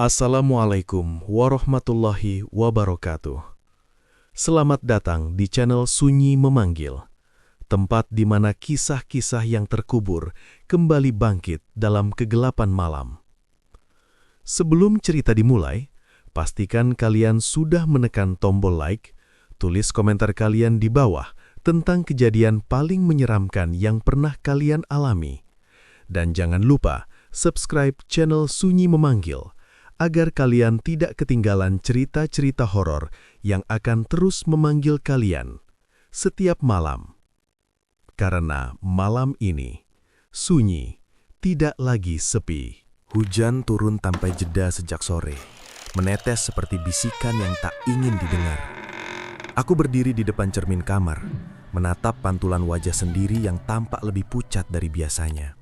Assalamualaikum warahmatullahi wabarakatuh. Selamat datang di channel Sunyi Memanggil, tempat di mana kisah-kisah yang terkubur kembali bangkit dalam kegelapan malam. Sebelum cerita dimulai, pastikan kalian sudah menekan tombol like, tulis komentar kalian di bawah tentang kejadian paling menyeramkan yang pernah kalian alami. Dan jangan lupa subscribe channel Sunyi Memanggil, agar kalian tidak ketinggalan cerita-cerita horor yang akan terus memanggil kalian setiap malam. Karena malam ini, sunyi tidak lagi sepi. Hujan turun tanpa jeda sejak sore, menetes seperti bisikan yang tak ingin didengar. Aku berdiri di depan cermin kamar, menatap pantulan wajah sendiri yang tampak lebih pucat dari biasanya.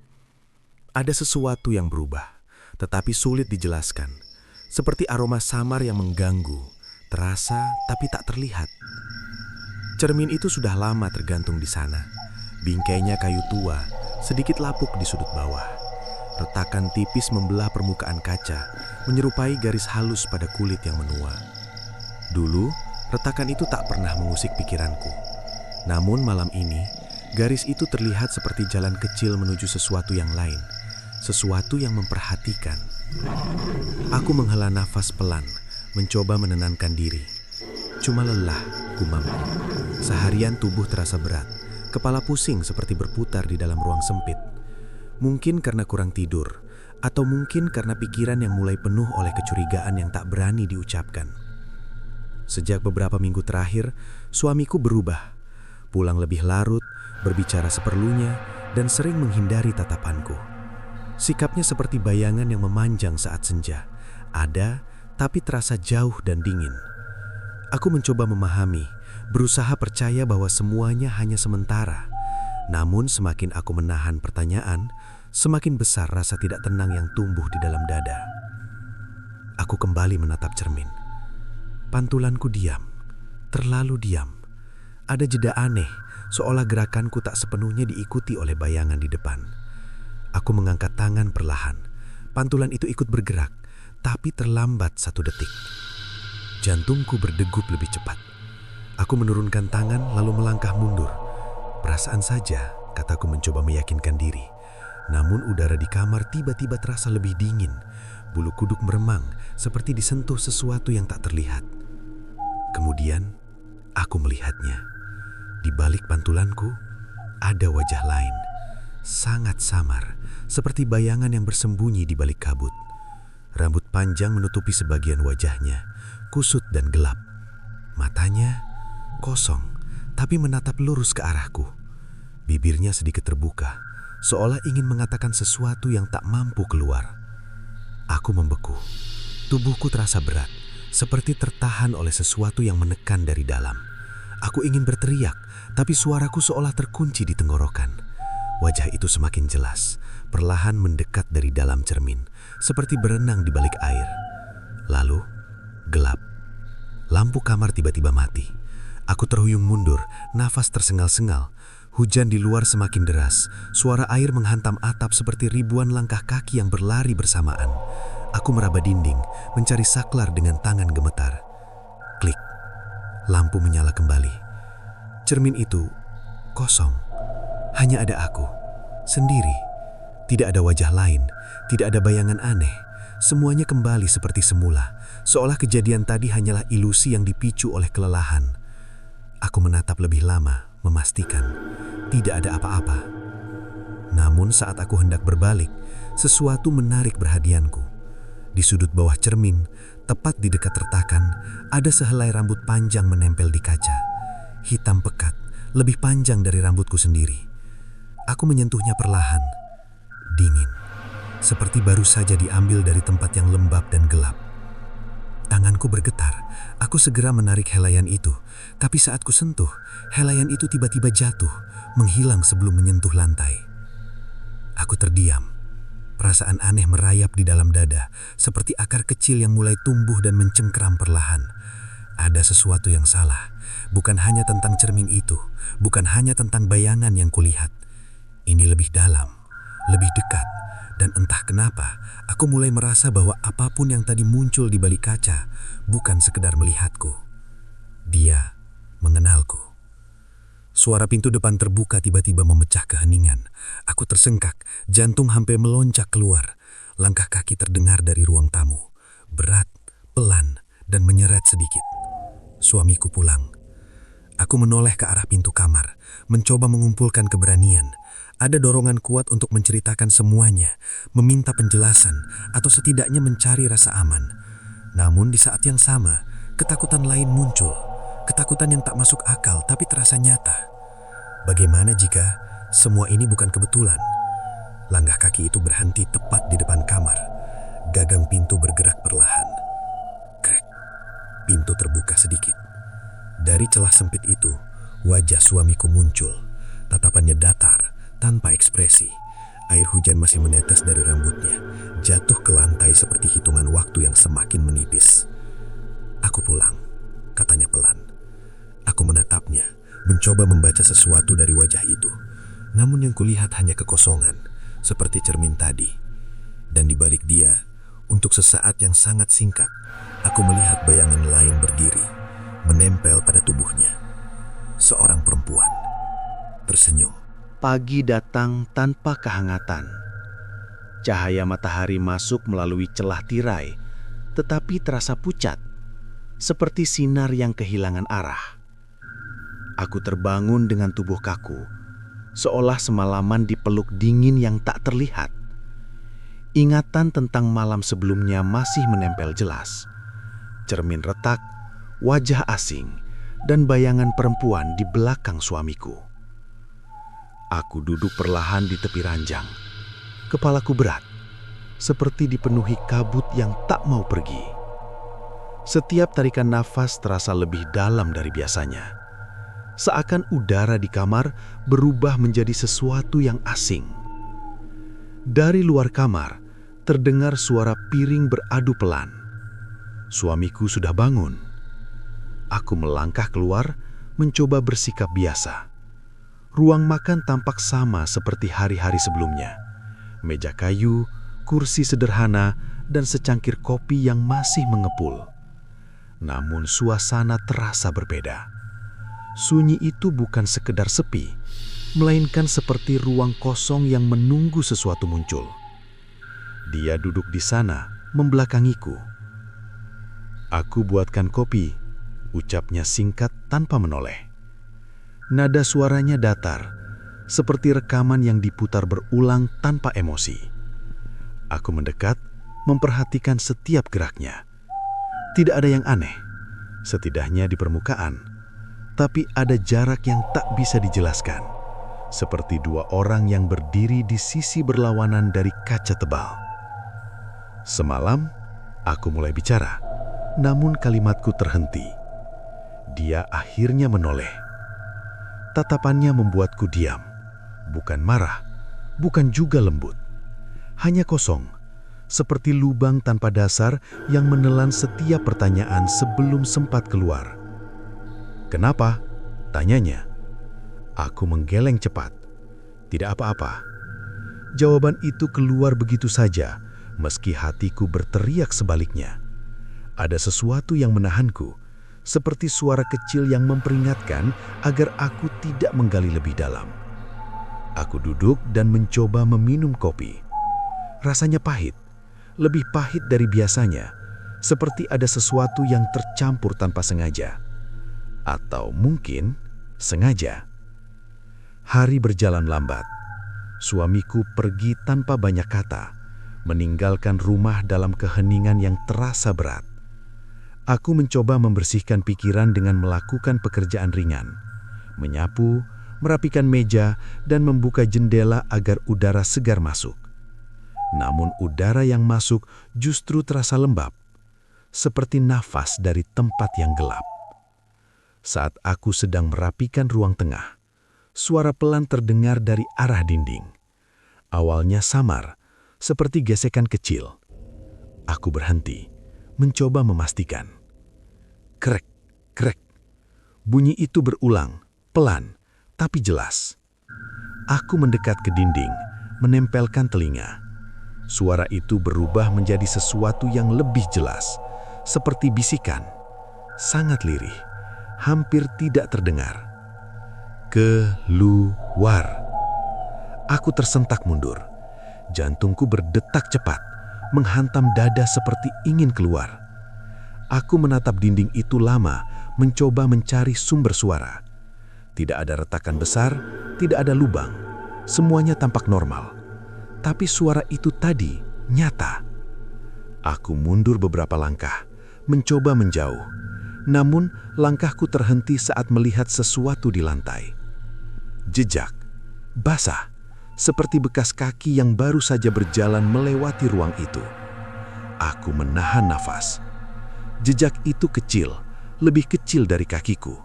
Ada sesuatu yang berubah, tetapi sulit dijelaskan. Seperti aroma samar yang mengganggu, terasa tapi tak terlihat. Cermin itu sudah lama tergantung di sana. Bingkainya kayu tua, sedikit lapuk di sudut bawah. Retakan tipis membelah permukaan kaca, menyerupai garis halus pada kulit yang menua. Dulu, retakan itu tak pernah mengusik pikiranku. Namun malam ini, garis itu terlihat seperti jalan kecil menuju sesuatu yang lain, sesuatu yang memperhatikan. Aku menghela nafas pelan, mencoba menenangkan diri. Cuma lelah, gumamku. Seharian tubuh terasa berat, kepala pusing seperti berputar di dalam ruang sempit. Mungkin karena kurang tidur, atau mungkin karena pikiran yang mulai penuh oleh kecurigaan yang tak berani diucapkan. Sejak beberapa minggu terakhir, suamiku berubah. Pulang lebih larut, berbicara seperlunya, dan sering menghindari tatapanku. Sikapnya seperti bayangan yang memanjang saat senja. Ada, tapi terasa jauh dan dingin. Aku mencoba memahami, berusaha percaya bahwa semuanya hanya sementara. Namun semakin aku menahan pertanyaan, semakin besar rasa tidak tenang yang tumbuh di dalam dada. Aku kembali menatap cermin. Pantulanku diam, terlalu diam. Ada jeda aneh, seolah gerakanku tak sepenuhnya diikuti oleh bayangan di depan. Aku mengangkat tangan perlahan. Pantulan itu ikut bergerak, tapi terlambat 1 detik. Jantungku berdegup lebih cepat. Aku menurunkan tangan lalu melangkah mundur. Perasaan saja, kataku mencoba meyakinkan diri. Namun udara di kamar tiba-tiba terasa lebih dingin. Bulu kuduk meremang seperti disentuh sesuatu yang tak terlihat. Kemudian, aku melihatnya. Di balik pantulanku, ada wajah lain. Sangat samar, seperti bayangan yang bersembunyi di balik kabut. Rambut panjang menutupi sebagian wajahnya, kusut dan gelap. Matanya kosong, tapi menatap lurus ke arahku. Bibirnya sedikit terbuka, seolah ingin mengatakan sesuatu yang tak mampu keluar. Aku membeku. Tubuhku terasa berat, seperti tertahan oleh sesuatu yang menekan dari dalam. Aku ingin berteriak, tapi suaraku seolah terkunci di tenggorokan. Wajah itu semakin jelas, perlahan mendekat dari dalam cermin, seperti berenang di balik air. Lalu, gelap. Lampu kamar tiba-tiba mati. Aku terhuyung mundur, nafas tersengal-sengal. Hujan di luar semakin deras, suara air menghantam atap seperti ribuan langkah kaki yang berlari bersamaan. Aku meraba dinding, mencari saklar dengan tangan gemetar. Klik. Lampu menyala kembali. Cermin itu kosong. Hanya ada aku, sendiri. Tidak ada wajah lain, tidak ada bayangan aneh. Semuanya kembali seperti semula, seolah kejadian tadi hanyalah ilusi yang dipicu oleh kelelahan. Aku menatap lebih lama, memastikan tidak ada apa-apa. Namun saat aku hendak berbalik, sesuatu menarik perhatianku. Di sudut bawah cermin, tepat di dekat retakan, ada sehelai rambut panjang menempel di kaca. Hitam pekat, lebih panjang dari rambutku sendiri. Aku menyentuhnya perlahan, dingin, seperti baru saja diambil dari tempat yang lembab dan gelap. Tanganku bergetar, aku segera menarik helaian itu, tapi saat ku sentuh, helaian itu tiba-tiba jatuh, menghilang sebelum menyentuh lantai. Aku terdiam, perasaan aneh merayap di dalam dada, seperti akar kecil yang mulai tumbuh dan mencengkram perlahan. Ada sesuatu yang salah, bukan hanya tentang cermin itu, bukan hanya tentang bayangan yang kulihat. Ini lebih dalam, lebih dekat, Dan entah kenapa, aku mulai merasa bahwa apapun yang tadi muncul di balik kaca bukan sekedar melihatku. Dia mengenalku. Suara pintu depan terbuka tiba-tiba memecah keheningan. Aku tersengkak, jantung hampir melonjak keluar. Langkah kaki terdengar dari ruang tamu. Berat, pelan, dan menyeret sedikit. Suamiku pulang. Aku menoleh ke arah pintu kamar, mencoba mengumpulkan keberanian. Ada dorongan kuat untuk menceritakan semuanya, meminta penjelasan, atau setidaknya mencari rasa aman. Namun di saat yang sama, ketakutan lain muncul. Ketakutan yang tak masuk akal tapi terasa nyata. Bagaimana jika semua ini bukan kebetulan? Langkah kaki itu berhenti tepat di depan kamar. Gagang pintu bergerak perlahan. Krek. Pintu terbuka sedikit. Dari celah sempit itu, wajah suamiku muncul. Tatapannya datar, tanpa ekspresi. Air hujan masih menetes dari rambutnya, jatuh ke lantai seperti hitungan waktu yang semakin menipis. "Aku pulang," katanya pelan. Aku menatapnya, mencoba membaca sesuatu dari wajah itu. Namun yang kulihat hanya kekosongan, seperti cermin tadi. Dan di balik dia, untuk sesaat yang sangat singkat, aku melihat bayangan lain berdiri, menempel pada tubuhnya. Seorang perempuan, tersenyum. Pagi datang tanpa kehangatan. Cahaya matahari masuk melalui celah tirai, tetapi terasa pucat, seperti sinar yang kehilangan arah. Aku terbangun dengan tubuh kaku, seolah semalaman dipeluk dingin yang tak terlihat. Ingatan tentang malam sebelumnya masih menempel jelas. Cermin retak, wajah asing, dan bayangan perempuan di belakang suamiku. Aku duduk perlahan di tepi ranjang. Kepalaku berat, seperti dipenuhi kabut yang tak mau pergi. Setiap tarikan nafas terasa lebih dalam dari biasanya. Seakan udara di kamar berubah menjadi sesuatu yang asing. Dari luar kamar, terdengar suara piring beradu pelan. Suamiku sudah bangun. Aku melangkah keluar, mencoba bersikap biasa. Ruang makan tampak sama seperti hari-hari sebelumnya. Meja kayu, kursi sederhana, dan secangkir kopi yang masih mengepul. Namun suasana terasa berbeda. Sunyi itu bukan sekedar sepi, melainkan seperti ruang kosong yang menunggu sesuatu muncul. Dia duduk di sana, membelakangiku. "Aku buatkan kopi," ucapnya singkat tanpa menoleh. Nada suaranya datar, seperti rekaman yang diputar berulang tanpa emosi. Aku mendekat, memperhatikan setiap geraknya. Tidak ada yang aneh, setidaknya di permukaan, tapi ada jarak yang tak bisa dijelaskan, seperti dua orang yang berdiri di sisi berlawanan dari kaca tebal. Semalam, aku mulai bicara, namun kalimatku terhenti. Dia akhirnya menoleh. Tatapannya membuatku diam, bukan marah, bukan juga lembut. Hanya kosong, seperti lubang tanpa dasar yang menelan setiap pertanyaan sebelum sempat keluar. "Kenapa?" tanyanya. Aku menggeleng cepat. Tidak apa-apa. Jawaban itu keluar begitu saja, meski hatiku berteriak sebaliknya. Ada sesuatu yang menahanku, seperti suara kecil yang memperingatkan agar aku tidak menggali lebih dalam. Aku duduk dan mencoba meminum kopi. Rasanya pahit, lebih pahit dari biasanya, seperti ada sesuatu yang tercampur tanpa sengaja. Atau mungkin sengaja. Hari berjalan lambat. Suamiku pergi tanpa banyak kata, meninggalkan rumah dalam keheningan yang terasa berat. Aku mencoba membersihkan pikiran dengan melakukan pekerjaan ringan, menyapu, merapikan meja, dan membuka jendela agar udara segar masuk. Namun udara yang masuk justru terasa lembab, seperti nafas dari tempat yang gelap. Saat aku sedang merapikan ruang tengah, suara pelan terdengar dari arah dinding. Awalnya samar, seperti gesekan kecil. Aku berhenti, mencoba memastikan. Krek, krek. Bunyi itu berulang, pelan, tapi jelas. Aku mendekat ke dinding, menempelkan telinga. Suara itu berubah menjadi sesuatu yang lebih jelas, seperti bisikan, sangat lirih, hampir tidak terdengar. Keluar. Aku tersentak mundur. Jantungku berdetak cepat, menghantam dada seperti ingin keluar. Aku menatap dinding itu lama, mencoba mencari sumber suara. Tidak ada retakan besar, tidak ada lubang. Semuanya tampak normal. Tapi suara itu tadi nyata. Aku mundur beberapa langkah, mencoba menjauh. Namun, langkahku terhenti saat melihat sesuatu di lantai. Jejak, basah, seperti bekas kaki yang baru saja berjalan melewati ruang itu. Aku menahan nafas. Jejak itu kecil, lebih kecil dari kakiku.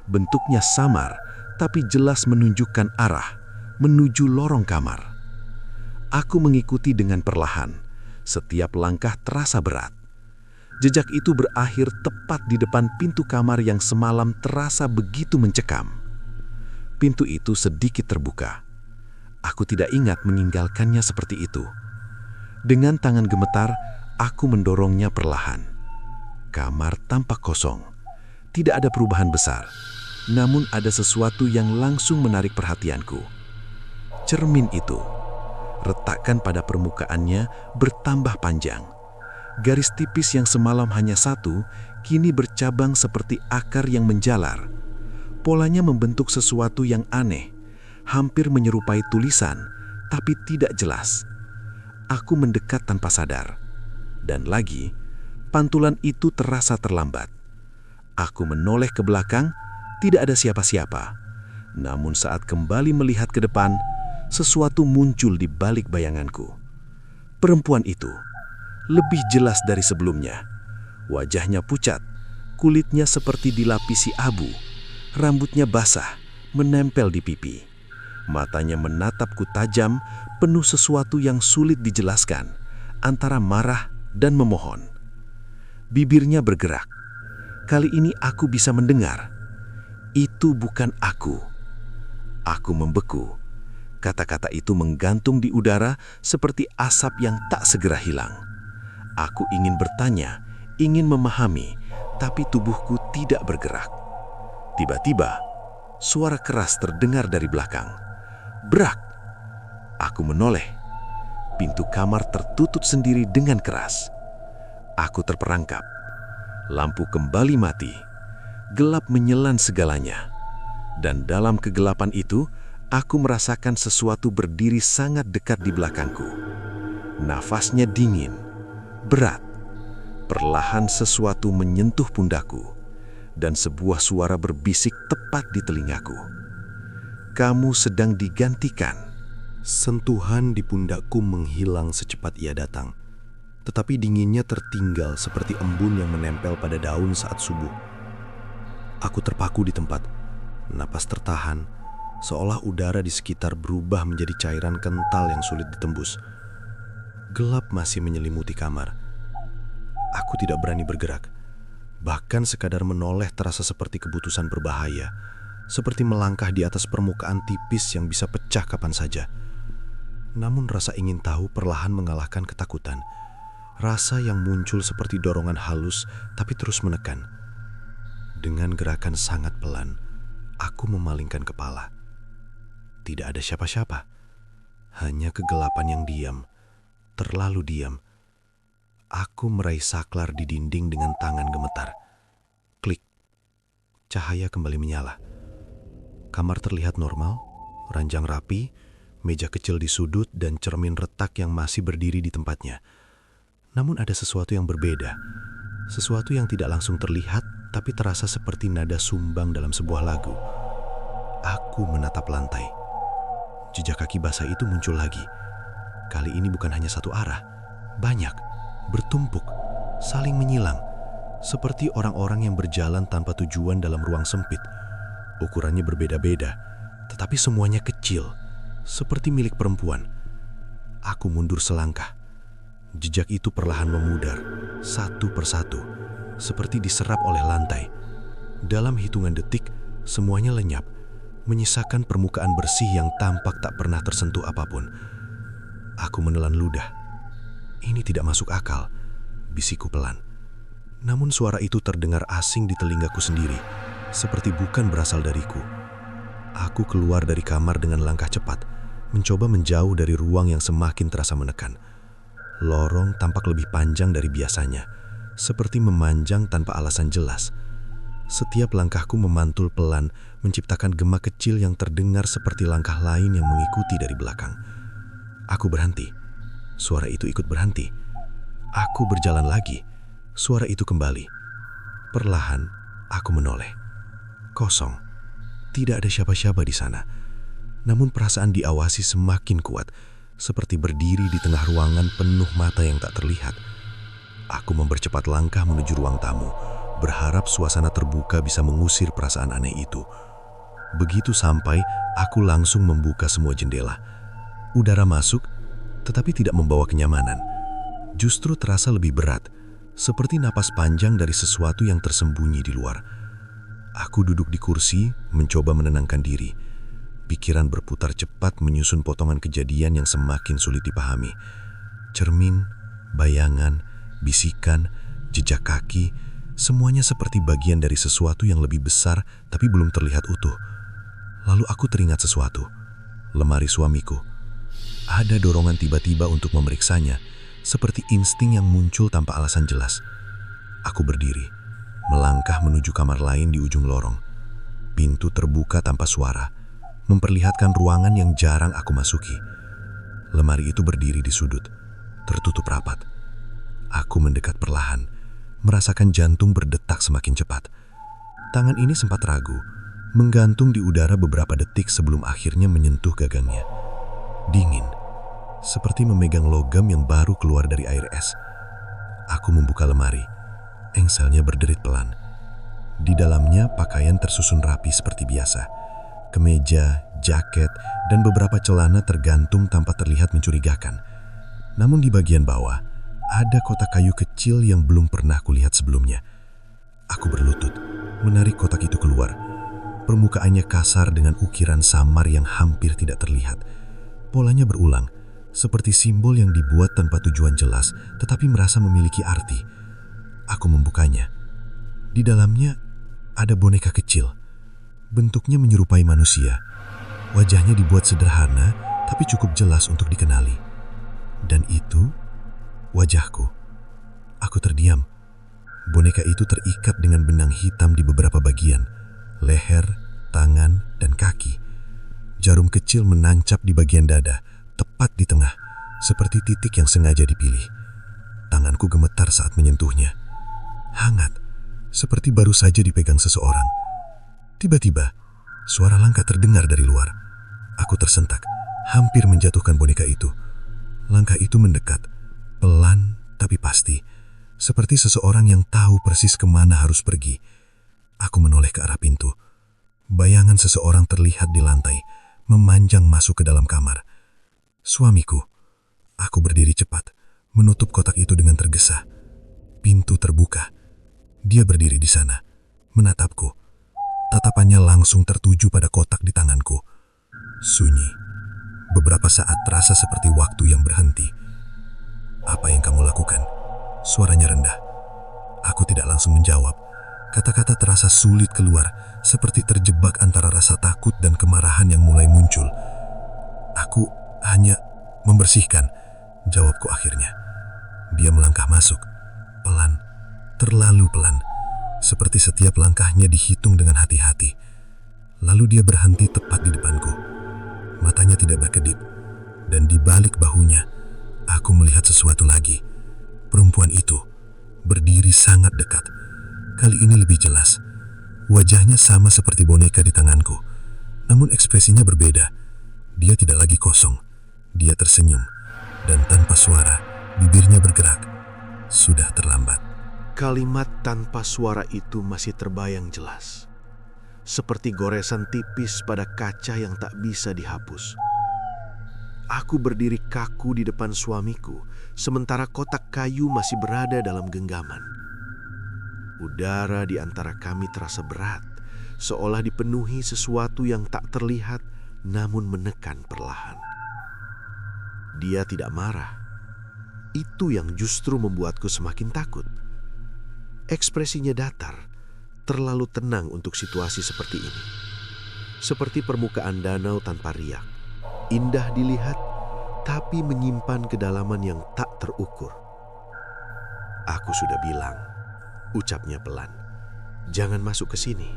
Bentuknya samar, tapi jelas menunjukkan arah, menuju lorong kamar. Aku mengikuti dengan perlahan. Setiap langkah terasa berat. Jejak itu berakhir tepat di depan pintu kamar yang semalam terasa begitu mencekam. Pintu itu sedikit terbuka. Aku tidak ingat meninggalkannya seperti itu. Dengan tangan gemetar, aku mendorongnya perlahan. Kamar tampak kosong. Tidak ada perubahan besar. Namun ada sesuatu yang langsung menarik perhatianku. Cermin itu. Retakan pada permukaannya bertambah panjang. Garis tipis yang semalam hanya satu, kini bercabang seperti akar yang menjalar. Polanya membentuk sesuatu yang aneh, hampir menyerupai tulisan, tapi tidak jelas. Aku mendekat tanpa sadar. Dan lagi, pantulan itu terasa terlambat. Aku menoleh ke belakang, tidak ada siapa-siapa. Namun saat kembali melihat ke depan, sesuatu muncul di balik bayanganku. Perempuan itu lebih jelas dari sebelumnya. Wajahnya pucat, kulitnya seperti dilapisi abu, rambutnya basah, menempel di pipi. Matanya menatapku tajam, penuh sesuatu yang sulit dijelaskan, antara marah dan memohon. Bibirnya bergerak. Kali ini aku bisa mendengar. Itu bukan aku. Aku membeku. Kata-kata itu menggantung di udara seperti asap yang tak segera hilang. Aku ingin bertanya, ingin memahami, tapi tubuhku tidak bergerak. Tiba-tiba, suara keras terdengar dari belakang. Brak! Aku menoleh. Pintu kamar tertutup sendiri dengan keras. Aku terperangkap. Lampu kembali mati. Gelap menyelan segalanya. Dan dalam kegelapan itu, aku merasakan sesuatu berdiri sangat dekat di belakangku. Nafasnya dingin, berat. Perlahan sesuatu menyentuh pundakku, dan sebuah suara berbisik tepat di telingaku. Kamu sedang digantikan. Sentuhan di pundakku menghilang secepat ia datang. Tetapi dinginnya tertinggal seperti embun yang menempel pada daun saat subuh. Aku terpaku di tempat, napas tertahan, seolah udara di sekitar berubah menjadi cairan kental yang sulit ditembus. Gelap masih menyelimuti kamar. Aku tidak berani bergerak. Bahkan sekadar menoleh terasa seperti keputusan berbahaya, seperti melangkah di atas permukaan tipis yang bisa pecah kapan saja. Namun rasa ingin tahu perlahan mengalahkan ketakutan. Rasa yang muncul seperti dorongan halus tapi terus menekan. Dengan gerakan sangat pelan, aku memalingkan kepala. Tidak ada siapa-siapa. Hanya kegelapan yang diam, terlalu diam. Aku meraih saklar di dinding dengan tangan gemetar. Klik. Cahaya kembali menyala. Kamar terlihat normal, ranjang rapi, meja kecil di sudut dan cermin retak yang masih berdiri di tempatnya. Namun ada sesuatu yang berbeda. Sesuatu yang tidak langsung terlihat, tapi terasa seperti nada sumbang dalam sebuah lagu. Aku menatap lantai. Jejak kaki basah itu muncul lagi. Kali ini bukan hanya satu arah, banyak, bertumpuk, saling menyilang. Seperti orang-orang yang berjalan tanpa tujuan dalam ruang sempit. Ukurannya berbeda-beda, tetapi semuanya kecil, seperti milik perempuan. Aku mundur selangkah. Jejak itu perlahan memudar, satu persatu, seperti diserap oleh lantai. Dalam hitungan detik, semuanya lenyap, menyisakan permukaan bersih yang tampak tak pernah tersentuh apapun. Aku menelan ludah. Ini tidak masuk akal, bisikku pelan. Namun suara itu terdengar asing di telingaku sendiri, seperti bukan berasal dariku. Aku keluar dari kamar dengan langkah cepat, mencoba menjauh dari ruang yang semakin terasa menekan. Lorong tampak lebih panjang dari biasanya, seperti memanjang tanpa alasan jelas. Setiap langkahku memantul pelan, menciptakan gema kecil yang terdengar seperti langkah lain yang mengikuti dari belakang. Aku berhenti. Suara itu ikut berhenti. Aku berjalan lagi. Suara itu kembali. Perlahan, aku menoleh. Kosong. Tidak ada siapa-siapa di sana. Namun perasaan diawasi semakin kuat, seperti berdiri di tengah ruangan penuh mata yang tak terlihat. Aku mempercepat langkah menuju ruang tamu, berharap suasana terbuka bisa mengusir perasaan aneh itu. Begitu sampai, aku langsung membuka semua jendela. Udara masuk, tetapi tidak membawa kenyamanan. Justru terasa lebih berat, seperti napas panjang dari sesuatu yang tersembunyi di luar. Aku duduk di kursi, mencoba menenangkan diri. Pikiran berputar cepat menyusun potongan kejadian yang semakin sulit dipahami. Cermin, bayangan, bisikan, jejak kaki, semuanya seperti bagian dari sesuatu yang lebih besar tapi belum terlihat utuh. Lalu aku teringat sesuatu. Lemari suamiku. Ada dorongan tiba-tiba untuk memeriksanya, seperti insting yang muncul tanpa alasan jelas. Aku berdiri, melangkah menuju kamar lain di ujung lorong. Pintu terbuka tanpa suara, memperlihatkan ruangan yang jarang aku masuki. Lemari itu berdiri di sudut, tertutup rapat. Aku mendekat perlahan, merasakan jantung berdetak semakin cepat. Tangan ini sempat ragu, menggantung di udara beberapa detik sebelum akhirnya menyentuh gagangnya. Dingin, seperti memegang logam yang baru keluar dari air es. Aku membuka lemari. Engselnya berderit pelan. Di dalamnya pakaian tersusun rapi seperti biasa. Kemeja, jaket, dan beberapa celana tergantung tanpa terlihat mencurigakan. Namun di bagian bawah, ada kotak kayu kecil yang belum pernah kulihat sebelumnya. Aku berlutut, menarik kotak itu keluar. Permukaannya kasar dengan ukiran samar yang hampir tidak terlihat. Polanya berulang, seperti simbol yang dibuat tanpa tujuan jelas, tetapi merasa memiliki arti. Aku membukanya. Di dalamnya ada boneka kecil. Bentuknya menyerupai manusia. Wajahnya dibuat sederhana, tapi cukup jelas untuk dikenali. Dan itu wajahku. Aku terdiam. Boneka itu terikat dengan benang hitam di beberapa bagian, leher, tangan, dan kaki. Jarum kecil menancap di bagian dada, tepat di tengah, seperti titik yang sengaja dipilih. Tanganku gemetar saat menyentuhnya. Hangat, seperti baru saja dipegang seseorang. Tiba-tiba, suara langkah terdengar dari luar. Aku tersentak, hampir menjatuhkan boneka itu. Langkah itu mendekat, pelan tapi pasti, seperti seseorang yang tahu persis kemana harus pergi. Aku menoleh ke arah pintu. Bayangan seseorang terlihat di lantai, memanjang masuk ke dalam kamar. Suamiku. Aku berdiri cepat, menutup kotak itu dengan tergesa. Pintu terbuka. Dia berdiri di sana, menatapku. Tatapannya langsung tertuju pada kotak di tanganku. Sunyi. Beberapa saat terasa seperti waktu yang berhenti. "Apa yang kamu lakukan?" Suaranya rendah. Aku tidak langsung menjawab. Kata-kata terasa sulit keluar, seperti terjebak antara rasa takut dan kemarahan yang mulai muncul. "Aku hanya membersihkan," jawabku akhirnya. Dia melangkah masuk, pelan, terlalu pelan, seperti setiap langkahnya dihitung dengan hati-hati. Lalu dia berhenti tepat di depanku. Matanya tidak berkedip, dan di balik bahunya, aku melihat sesuatu lagi. Perempuan itu berdiri sangat dekat. Kali ini lebih jelas. Wajahnya sama seperti boneka di tanganku, namun ekspresinya berbeda. Dia tidak lagi kosong. Dia tersenyum, dan tanpa suara, bibirnya bergerak. Sudah terlambat. Kalimat tanpa suara itu masih terbayang jelas, seperti goresan tipis pada kaca yang tak bisa dihapus. Aku berdiri kaku di depan suamiku, sementara kotak kayu masih berada dalam genggaman. Udara di antara kami terasa berat, seolah dipenuhi sesuatu yang tak terlihat namun menekan perlahan. Dia tidak marah, Itu yang justru membuatku semakin takut. Ekspresinya datar, terlalu tenang untuk situasi seperti ini. Seperti permukaan danau tanpa riak. Indah dilihat, tapi menyimpan kedalaman yang tak terukur. "Aku sudah bilang," ucapnya pelan, "jangan masuk ke sini."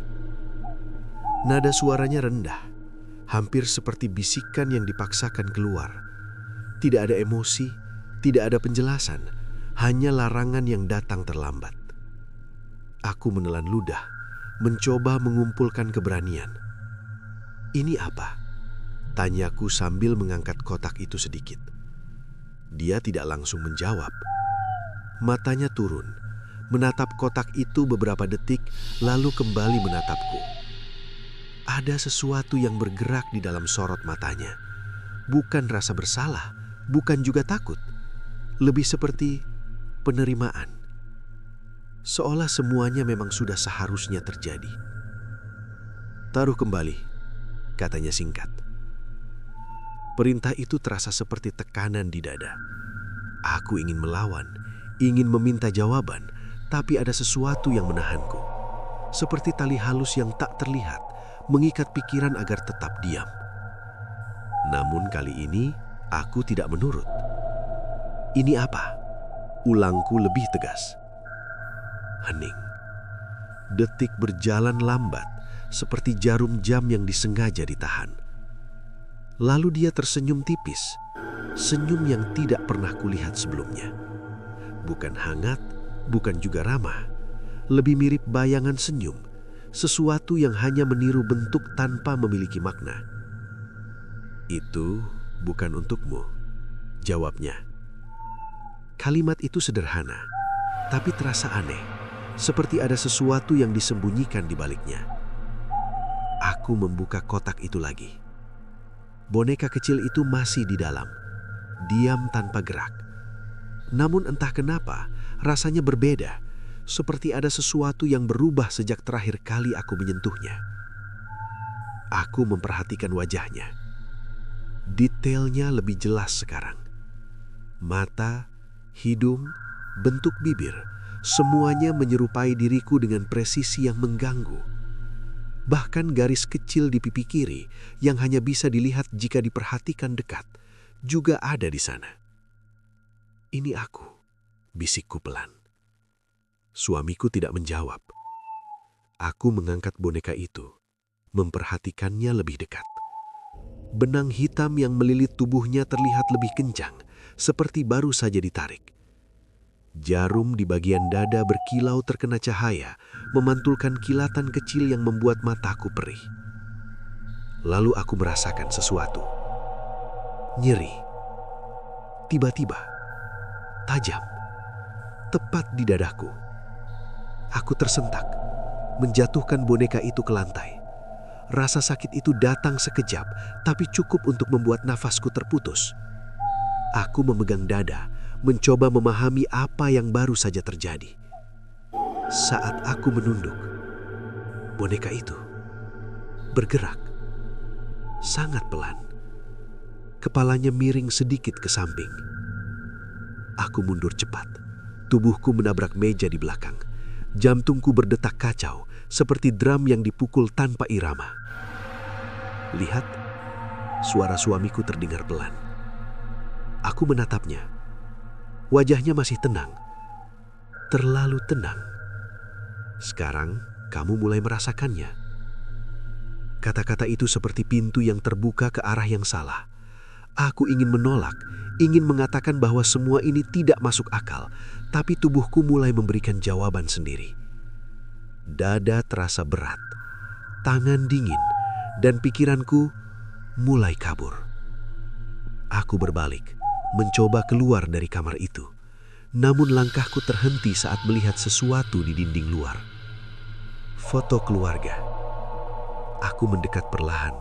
Nada suaranya rendah, hampir seperti bisikan yang dipaksakan keluar. Tidak ada emosi, tidak ada penjelasan, hanya larangan yang datang terlambat. Aku menelan ludah, mencoba mengumpulkan keberanian. "Ini apa?" tanyaku sambil mengangkat kotak itu sedikit. Dia tidak langsung menjawab. Matanya turun, menatap kotak itu beberapa detik, lalu kembali menatapku. Ada sesuatu yang bergerak di dalam sorot matanya. Bukan rasa bersalah, bukan juga takut. Lebih seperti penerimaan. Seolah semuanya memang sudah seharusnya terjadi. "Taruh kembali," katanya singkat. Perintah itu terasa seperti tekanan di dada. Aku ingin melawan, ingin meminta jawaban, tapi ada sesuatu yang menahanku. Seperti tali halus yang tak terlihat, mengikat pikiran agar tetap diam. Namun kali ini, aku tidak menurut. "Ini apa?" ulangku lebih tegas. Hening. Detik berjalan lambat, seperti jarum jam yang disengaja ditahan. Lalu dia tersenyum tipis, senyum yang tidak pernah kulihat sebelumnya. Bukan hangat, bukan juga ramah, lebih mirip bayangan senyum, sesuatu yang hanya meniru bentuk tanpa memiliki makna. "Itu bukan untukmu," jawabnya. Kalimat itu sederhana, tapi terasa aneh, seperti ada sesuatu yang disembunyikan di baliknya. Aku membuka kotak itu lagi. Boneka kecil itu masih di dalam, diam tanpa gerak. Namun entah kenapa, rasanya berbeda, seperti ada sesuatu yang berubah sejak terakhir kali aku menyentuhnya. Aku memperhatikan wajahnya. Detailnya lebih jelas sekarang. Mata, hidung, bentuk bibir, semuanya menyerupai diriku dengan presisi yang mengganggu. Bahkan garis kecil di pipi kiri yang hanya bisa dilihat jika diperhatikan dekat, juga ada di sana. "Ini aku," bisikku pelan. Suamiku tidak menjawab. Aku mengangkat boneka itu, memperhatikannya lebih dekat. Benang hitam yang melilit tubuhnya terlihat lebih kencang, seperti baru saja ditarik. Jarum di bagian dada berkilau terkena cahaya, memantulkan kilatan kecil yang membuat mataku perih. Lalu aku merasakan sesuatu. Nyeri. Tiba-tiba. Tajam. Tepat di dadaku. Aku tersentak, menjatuhkan boneka itu ke lantai. Rasa sakit itu datang sekejap, tapi cukup untuk membuat nafasku terputus. Aku memegang dada, mencoba memahami apa yang baru saja terjadi. Saat aku menunduk, boneka itu bergerak sangat pelan. Kepalanya miring sedikit ke samping. Aku mundur cepat. Tubuhku menabrak meja di belakang. Jantungku berdetak kacau, seperti drum yang dipukul tanpa irama. "Lihat," suara suamiku terdengar pelan. Aku menatapnya. Wajahnya masih tenang. Terlalu tenang. "Sekarang kamu mulai merasakannya." Kata-kata itu seperti pintu yang terbuka ke arah yang salah. Aku ingin menolak, ingin mengatakan bahwa semua ini tidak masuk akal, tapi tubuhku mulai memberikan jawaban sendiri. Dada terasa berat, tangan dingin, dan pikiranku mulai kabur. Aku berbalik, mencoba keluar dari kamar itu. Namun langkahku terhenti saat melihat sesuatu di dinding luar. Foto keluarga. Aku mendekat perlahan.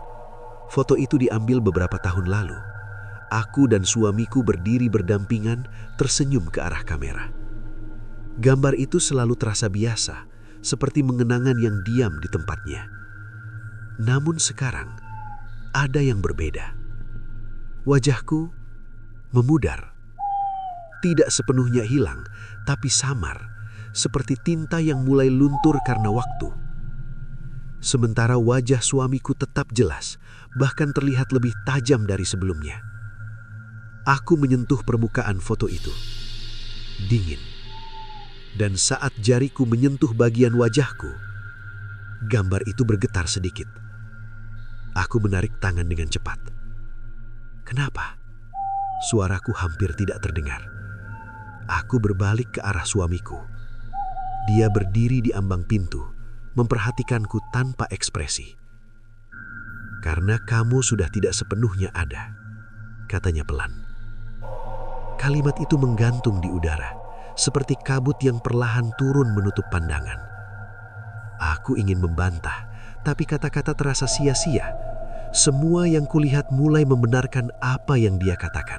Foto itu diambil beberapa tahun lalu. Aku dan suamiku berdiri berdampingan, tersenyum ke arah kamera. Gambar itu selalu terasa biasa, seperti mengenangan yang diam di tempatnya. Namun sekarang, ada yang berbeda. Wajahku memudar. tidak sepenuhnya hilang, tapi samar, seperti tinta yang mulai luntur karena waktu. Sementara wajah suamiku tetap jelas, bahkan terlihat lebih tajam dari sebelumnya. Aku menyentuh permukaan foto itu. Dingin. Dan saat jariku menyentuh bagian wajahku, gambar itu bergetar sedikit. Aku menarik tangan dengan cepat. Kenapa? Suaraku hampir tidak terdengar. Aku berbalik ke arah suamiku. Dia berdiri di ambang pintu, memperhatikanku tanpa ekspresi. "Karena kamu sudah tidak sepenuhnya ada," katanya pelan. Kalimat itu menggantung di udara, seperti kabut yang perlahan turun menutup pandangan. Aku ingin membantah, tapi kata-kata terasa sia-sia. Semua yang kulihat mulai membenarkan apa yang dia katakan.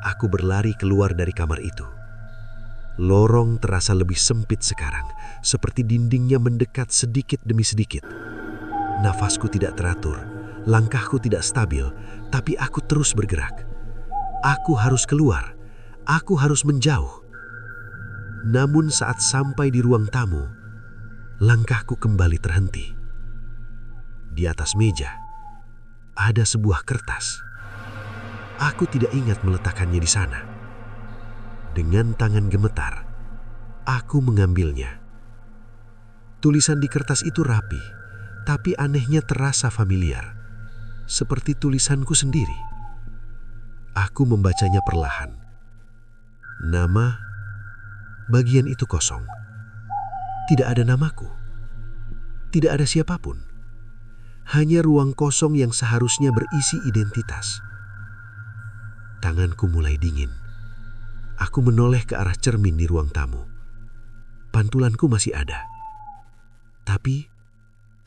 Aku berlari keluar dari kamar itu. Lorong terasa lebih sempit sekarang, seperti dindingnya mendekat sedikit demi sedikit. Nafasku tidak teratur, langkahku tidak stabil, tapi aku terus bergerak. Aku harus keluar, aku harus menjauh. Namun saat sampai di ruang tamu, langkahku kembali terhenti. Di atas meja, ada sebuah kertas. Aku tidak ingat meletakkannya di sana. Dengan tangan gemetar, aku mengambilnya. Tulisan di kertas itu rapi, tapi anehnya terasa familiar, seperti tulisanku sendiri. Aku membacanya perlahan. Nama, bagian itu kosong. Tidak ada namaku. Tidak ada siapapun. Hanya ruang kosong yang seharusnya berisi identitas. Tanganku mulai dingin. Aku menoleh ke arah cermin di ruang tamu. Pantulanku masih ada, tapi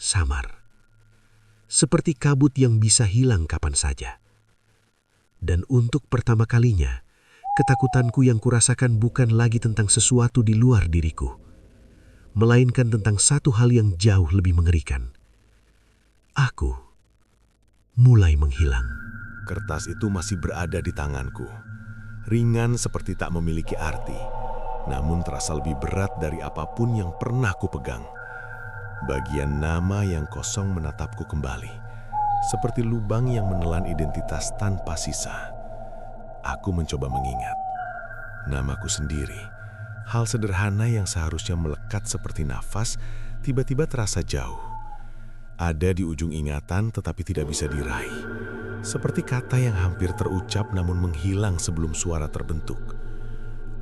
samar. Seperti kabut yang bisa hilang kapan saja. Dan untuk pertama kalinya, ketakutanku yang kurasakan bukan lagi tentang sesuatu di luar diriku, melainkan tentang satu hal yang jauh lebih mengerikan. Aku mulai menghilang. Kertas itu masih berada di tanganku. Ringan seperti tak memiliki arti, namun terasa lebih berat dari apapun yang pernah ku pegang. Bagian nama yang kosong menatapku kembali, seperti lubang yang menelan identitas tanpa sisa. Aku mencoba mengingat namaku sendiri. Hal sederhana yang seharusnya melekat seperti nafas, tiba-tiba terasa jauh. Ada di ujung ingatan tetapi tidak bisa diraih. Seperti kata yang hampir terucap namun menghilang sebelum suara terbentuk.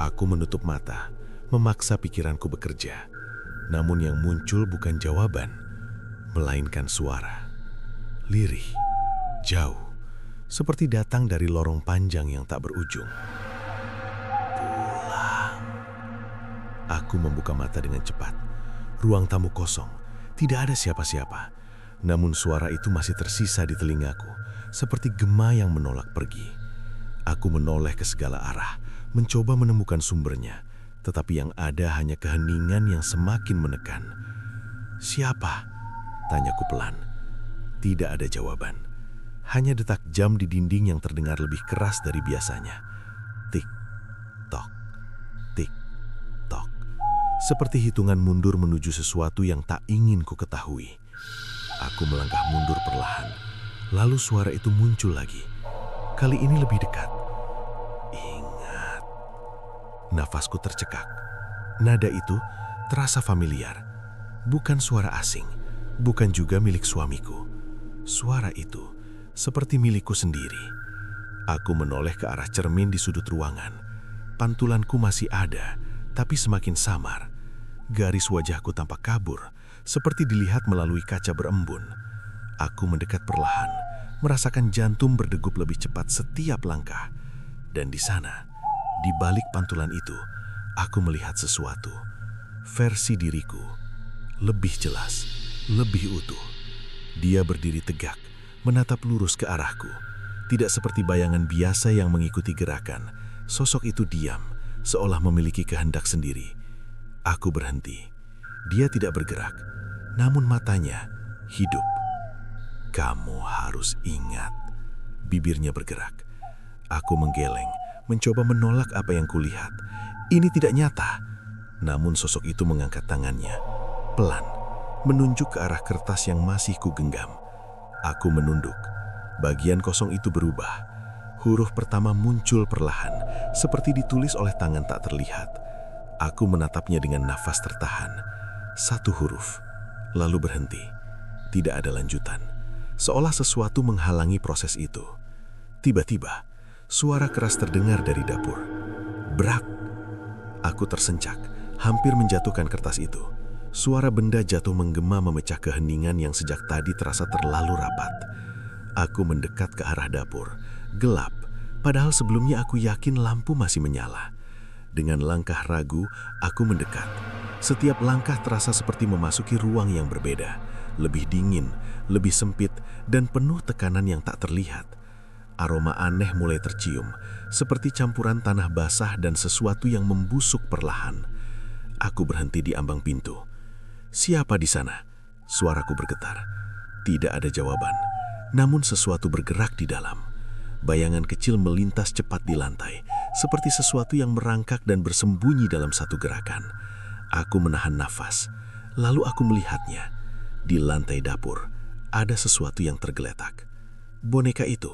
Aku menutup mata, memaksa pikiranku bekerja. Namun yang muncul bukan jawaban, melainkan suara. Lirih, jauh, seperti datang dari lorong panjang yang tak berujung. Pulang. Aku membuka mata dengan cepat. Ruang tamu kosong, tidak ada siapa-siapa. Namun suara itu masih tersisa di telingaku, seperti gema yang menolak pergi. Aku menoleh ke segala arah, mencoba menemukan sumbernya, tetapi yang ada hanya keheningan yang semakin menekan. "Siapa?" tanyaku pelan. Tidak ada jawaban. Hanya detak jam di dinding yang terdengar lebih keras dari biasanya. Tik, tok, tik, tok. Seperti hitungan mundur menuju sesuatu yang tak ingin ku ketahui. Aku melangkah mundur perlahan. Lalu suara itu muncul lagi. Kali ini lebih dekat. Ingat. Nafasku tercekak. Nada itu terasa familiar. Bukan suara asing. Bukan juga milik suamiku. Suara itu seperti milikku sendiri. Aku menoleh ke arah cermin di sudut ruangan. Pantulanku masih ada, tapi semakin samar. Garis wajahku tampak kabur, seperti dilihat melalui kaca berembun. Aku mendekat perlahan, merasakan jantung berdegup lebih cepat setiap langkah. Dan di sana, di balik pantulan itu, aku melihat sesuatu. Versi diriku, lebih jelas, lebih utuh. Dia berdiri tegak, menatap lurus ke arahku. Tidak seperti bayangan biasa yang mengikuti gerakan. Sosok itu diam, seolah memiliki kehendak sendiri. Aku berhenti. Dia tidak bergerak, namun matanya hidup. "Kamu harus ingat." Bibirnya bergerak. Aku menggeleng, mencoba menolak apa yang kulihat. Ini tidak nyata. Namun sosok itu mengangkat tangannya, pelan, menunjuk ke arah kertas yang masih kugenggam. Aku menunduk. Bagian kosong itu berubah. Huruf pertama muncul perlahan, seperti ditulis oleh tangan tak terlihat. Aku menatapnya dengan nafas tertahan. Satu huruf, lalu berhenti. Tidak ada lanjutan. Seolah sesuatu menghalangi proses itu. Tiba-tiba, suara keras terdengar dari dapur. Brak! Aku tersencak, hampir menjatuhkan kertas itu. Suara benda jatuh menggema memecah keheningan yang sejak tadi terasa terlalu rapat. Aku mendekat ke arah dapur. Gelap, padahal sebelumnya aku yakin lampu masih menyala. Dengan langkah ragu, aku mendekat. Setiap langkah terasa seperti memasuki ruang yang berbeda. Lebih dingin, lebih sempit, dan penuh tekanan yang tak terlihat. Aroma aneh mulai tercium, seperti campuran tanah basah dan sesuatu yang membusuk perlahan. Aku berhenti di ambang pintu. Siapa di sana? Suaraku bergetar. Tidak ada jawaban, namun sesuatu bergerak di dalam. Bayangan kecil melintas cepat di lantai, seperti sesuatu yang merangkak dan bersembunyi dalam satu gerakan. Aku menahan nafas, lalu aku melihatnya. Di lantai dapur, ada sesuatu yang tergeletak. Boneka itu,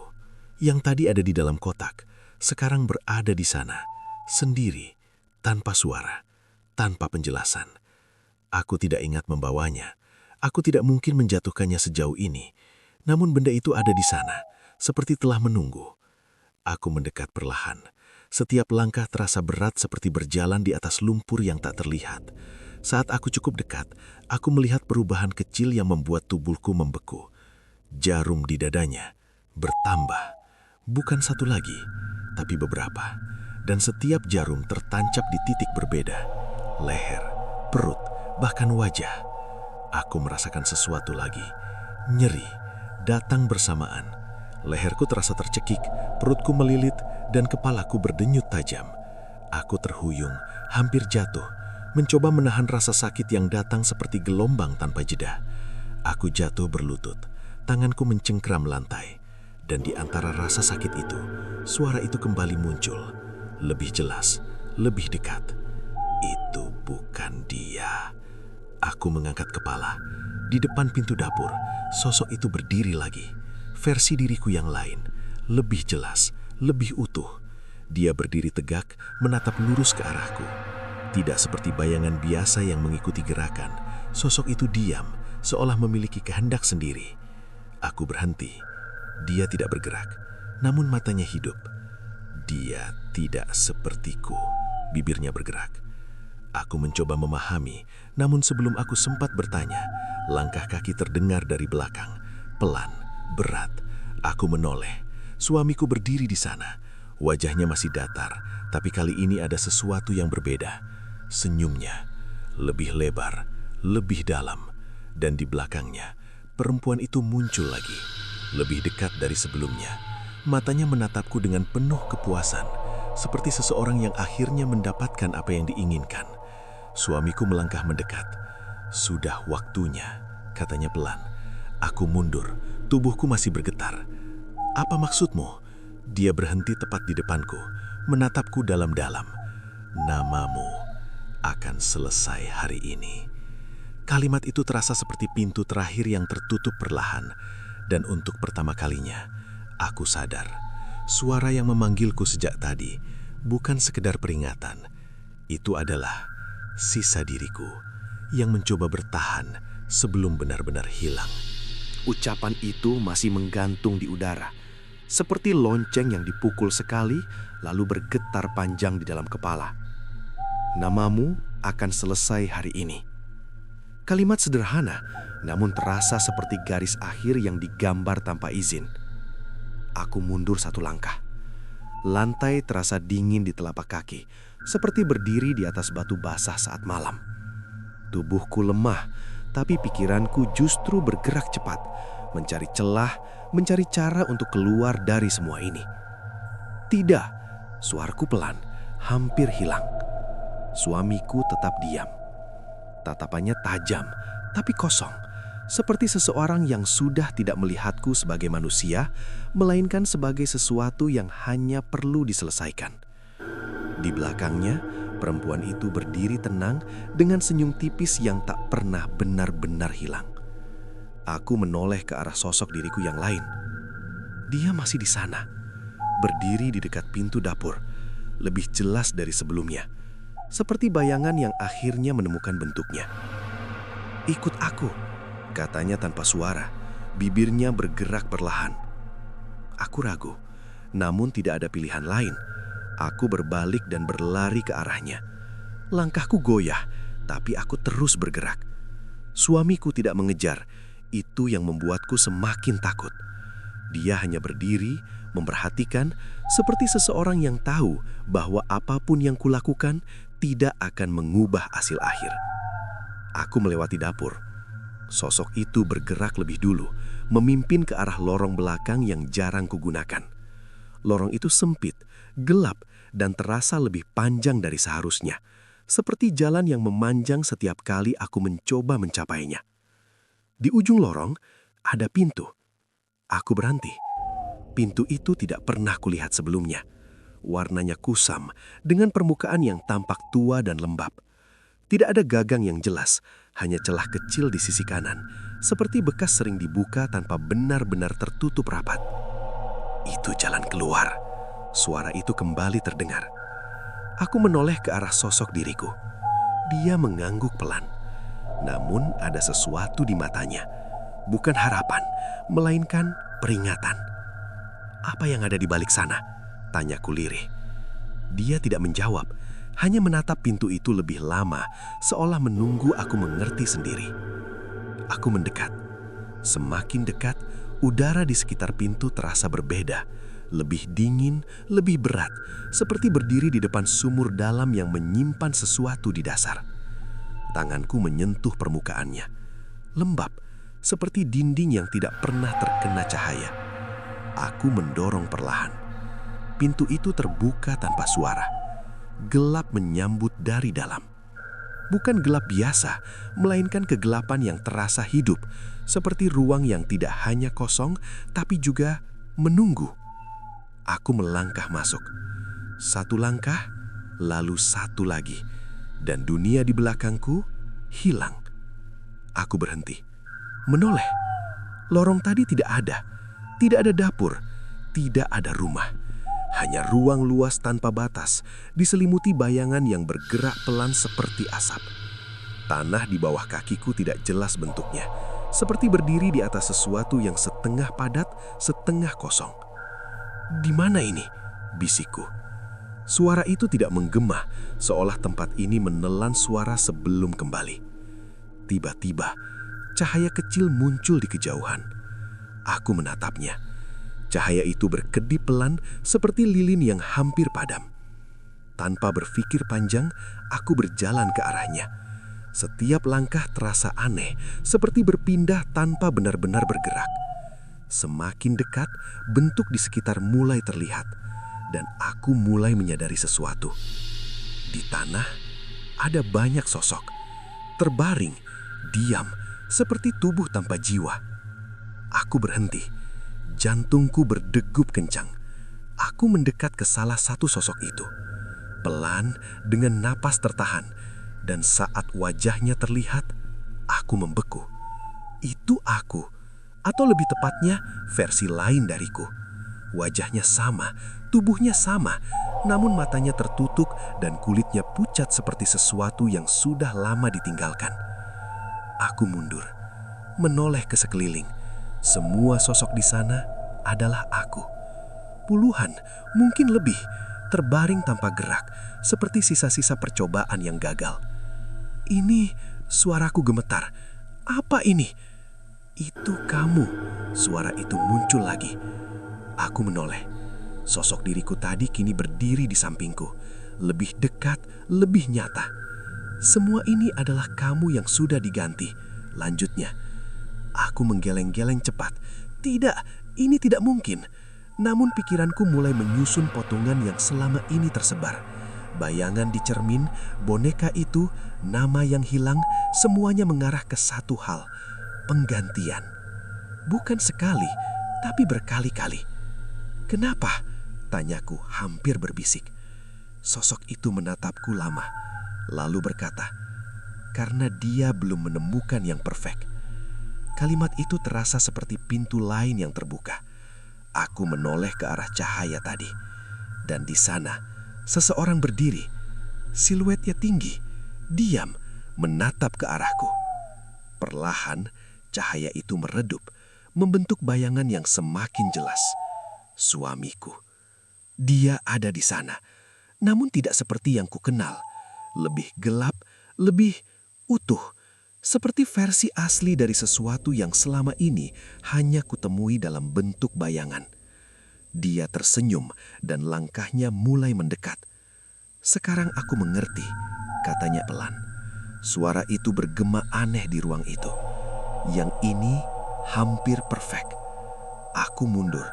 yang tadi ada di dalam kotak, sekarang berada di sana, sendiri, tanpa suara, tanpa penjelasan. Aku tidak ingat membawanya. Aku tidak mungkin menjatuhkannya sejauh ini. Namun benda itu ada di sana, seperti telah menunggu. Aku mendekat perlahan. Setiap langkah terasa berat seperti berjalan di atas lumpur yang tak terlihat. Saat aku cukup dekat, aku melihat perubahan kecil yang membuat tubuhku membeku. Jarum di dadanya bertambah. Bukan satu lagi, tapi beberapa. Dan setiap jarum tertancap di titik berbeda. Leher, perut, bahkan wajah. Aku merasakan sesuatu lagi. Nyeri datang bersamaan. Leherku terasa tercekik, perutku melilit, dan kepalaku berdenyut tajam. Aku terhuyung, hampir jatuh, mencoba menahan rasa sakit yang datang seperti gelombang tanpa jeda. Aku jatuh berlutut, tanganku mencengkram lantai. Dan di antara rasa sakit itu, suara itu kembali muncul. Lebih jelas, lebih dekat. Itu bukan dia. Aku mengangkat kepala. Di depan pintu dapur, sosok itu berdiri lagi. Versi diriku yang lain, lebih jelas, lebih utuh. Dia berdiri tegak, menatap lurus ke arahku. Tidak seperti bayangan biasa yang mengikuti gerakan. Sosok itu diam, seolah memiliki kehendak sendiri. Aku berhenti. Dia tidak bergerak, namun matanya hidup. Dia tidak sepertiku. Bibirnya bergerak. Aku mencoba memahami, namun sebelum aku sempat bertanya, langkah kaki terdengar dari belakang. Pelan, berat. Aku menoleh. Suamiku berdiri di sana. Wajahnya masih datar, tapi kali ini ada sesuatu yang berbeda. Senyumnya lebih lebar, lebih dalam. Dan di belakangnya, perempuan itu muncul lagi. Lebih dekat dari sebelumnya. Matanya menatapku dengan penuh kepuasan, seperti seseorang yang akhirnya mendapatkan apa yang diinginkan. Suamiku melangkah mendekat. Sudah waktunya, katanya pelan. Aku mundur, tubuhku masih bergetar. Apa maksudmu? Dia berhenti tepat di depanku, menatapku dalam-dalam. Namamu akan selesai hari ini. Kalimat itu terasa seperti pintu terakhir yang tertutup perlahan. Dan untuk pertama kalinya, aku sadar. Suara yang memanggilku sejak tadi bukan sekedar peringatan. Itu adalah sisa diriku yang mencoba bertahan sebelum benar-benar hilang. Ucapan itu masih menggantung di udara, seperti lonceng yang dipukul sekali lalu bergetar panjang di dalam kepala. Namamu akan selesai hari ini. Kalimat sederhana, namun terasa seperti garis akhir yang digambar tanpa izin. Aku mundur satu langkah. Lantai terasa dingin di telapak kaki, seperti berdiri di atas batu basah saat malam. Tubuhku lemah, tapi pikiranku justru bergerak cepat, mencari celah, mencari cara untuk keluar dari semua ini. Tidak, suaraku pelan, hampir hilang. Suamiku tetap diam. Tatapannya tajam, tapi kosong, seperti seseorang yang sudah tidak melihatku sebagai manusia, melainkan sebagai sesuatu yang hanya perlu diselesaikan. Di belakangnya, perempuan itu berdiri tenang dengan senyum tipis yang tak pernah benar-benar hilang. Aku menoleh ke arah sosok diriku yang lain. Dia masih di sana, berdiri di dekat pintu dapur, lebih jelas dari sebelumnya, seperti bayangan yang akhirnya menemukan bentuknya. "Ikut aku," katanya tanpa suara, bibirnya bergerak perlahan. Aku ragu, namun tidak ada pilihan lain. Aku berbalik dan berlari ke arahnya. Langkahku goyah, tapi aku terus bergerak. Suamiku tidak mengejar, itu yang membuatku semakin takut. Dia hanya berdiri, memperhatikan, seperti seseorang yang tahu bahwa apapun yang kulakukan tidak akan mengubah hasil akhir. Aku melewati dapur. Sosok itu bergerak lebih dulu, memimpin ke arah lorong belakang yang jarang kugunakan. Lorong itu sempit, gelap, dan terasa lebih panjang dari seharusnya, seperti jalan yang memanjang setiap kali aku mencoba mencapainya. Di ujung lorong ada pintu. Aku berhenti. Pintu itu tidak pernah kulihat sebelumnya. Warnanya kusam, dengan permukaan yang tampak tua dan lembab. Tidak ada gagang yang jelas, hanya celah kecil di sisi kanan, seperti bekas sering dibuka tanpa benar-benar tertutup rapat. Itu jalan keluar. Suara itu kembali terdengar. Aku menoleh ke arah sosok diriku. Dia mengangguk pelan. Namun ada sesuatu di matanya. Bukan harapan, melainkan peringatan. "Apa yang ada di balik sana?" tanyaku lirih. Dia tidak menjawab, hanya menatap pintu itu lebih lama, seolah menunggu aku mengerti sendiri. Aku mendekat. Semakin dekat, udara di sekitar pintu terasa berbeda, lebih dingin, lebih berat, seperti berdiri di depan sumur dalam yang menyimpan sesuatu di dasar. Tanganku menyentuh permukaannya, lembab, seperti dinding yang tidak pernah terkena cahaya. Aku mendorong perlahan. Pintu itu terbuka tanpa suara. Gelap menyambut dari dalam. Bukan gelap biasa, melainkan kegelapan yang terasa hidup, seperti ruang yang tidak hanya kosong, tapi juga menunggu. Aku melangkah masuk. Satu langkah, lalu satu lagi, dan dunia di belakangku hilang. Aku berhenti, menoleh. Lorong tadi tidak ada dapur, tidak ada rumah. Hanya ruang luas tanpa batas, diselimuti bayangan yang bergerak pelan seperti asap. Tanah di bawah kakiku tidak jelas bentuknya, seperti berdiri di atas sesuatu yang setengah padat, setengah kosong. "Di mana ini?" bisikku. Suara itu tidak menggema, seolah tempat ini menelan suara sebelum kembali. Tiba-tiba, cahaya kecil muncul di kejauhan. Aku menatapnya. Cahaya itu berkedip pelan seperti lilin yang hampir padam. Tanpa berpikir panjang, aku berjalan ke arahnya. Setiap langkah terasa aneh, seperti berpindah tanpa benar-benar bergerak. Semakin dekat, bentuk di sekitar mulai terlihat, dan aku mulai menyadari sesuatu. Di tanah, ada banyak sosok, terbaring, diam, seperti tubuh tanpa jiwa. Aku berhenti. Jantungku berdegup kencang. Aku mendekat ke salah satu sosok itu. Pelan, dengan napas tertahan. Dan saat wajahnya terlihat, aku membeku. Itu aku. Atau lebih tepatnya, versi lain dariku. Wajahnya sama, tubuhnya sama, namun matanya tertutup dan kulitnya pucat seperti sesuatu yang sudah lama ditinggalkan. Aku mundur, menoleh ke sekeliling. Semua sosok di sana adalah aku. Puluhan, mungkin lebih, terbaring tanpa gerak, seperti sisa-sisa percobaan yang gagal. "Ini," suaraku gemetar. "Apa ini?" "Itu kamu," suara itu muncul lagi. Aku menoleh. Sosok diriku tadi kini berdiri di sampingku, lebih dekat, lebih nyata. "Semua ini adalah kamu yang sudah diganti," lanjutnya. Aku menggeleng-geleng cepat. Tidak, ini tidak mungkin. Namun pikiranku mulai menyusun potongan yang selama ini tersebar. Bayangan di cermin, boneka itu, nama yang hilang, semuanya mengarah ke satu hal. Penggantian. Bukan sekali, tapi berkali-kali. "Kenapa?" tanyaku hampir berbisik. Sosok itu menatapku lama, lalu berkata, "Karena dia belum menemukan yang perfect." Kalimat itu terasa seperti pintu lain yang terbuka. Aku menoleh ke arah cahaya tadi. Dan di sana, seseorang berdiri. Siluetnya tinggi, diam, menatap ke arahku. Perlahan, cahaya itu meredup, membentuk bayangan yang semakin jelas. Suamiku. Dia ada di sana, namun tidak seperti yang kukenal. Lebih gelap, lebih utuh, seperti versi asli dari sesuatu yang selama ini hanya kutemui dalam bentuk bayangan. Dia tersenyum dan langkahnya mulai mendekat. "Sekarang aku mengerti," katanya pelan. Suara itu bergema aneh di ruang itu. Yang ini hampir perfect. Aku mundur,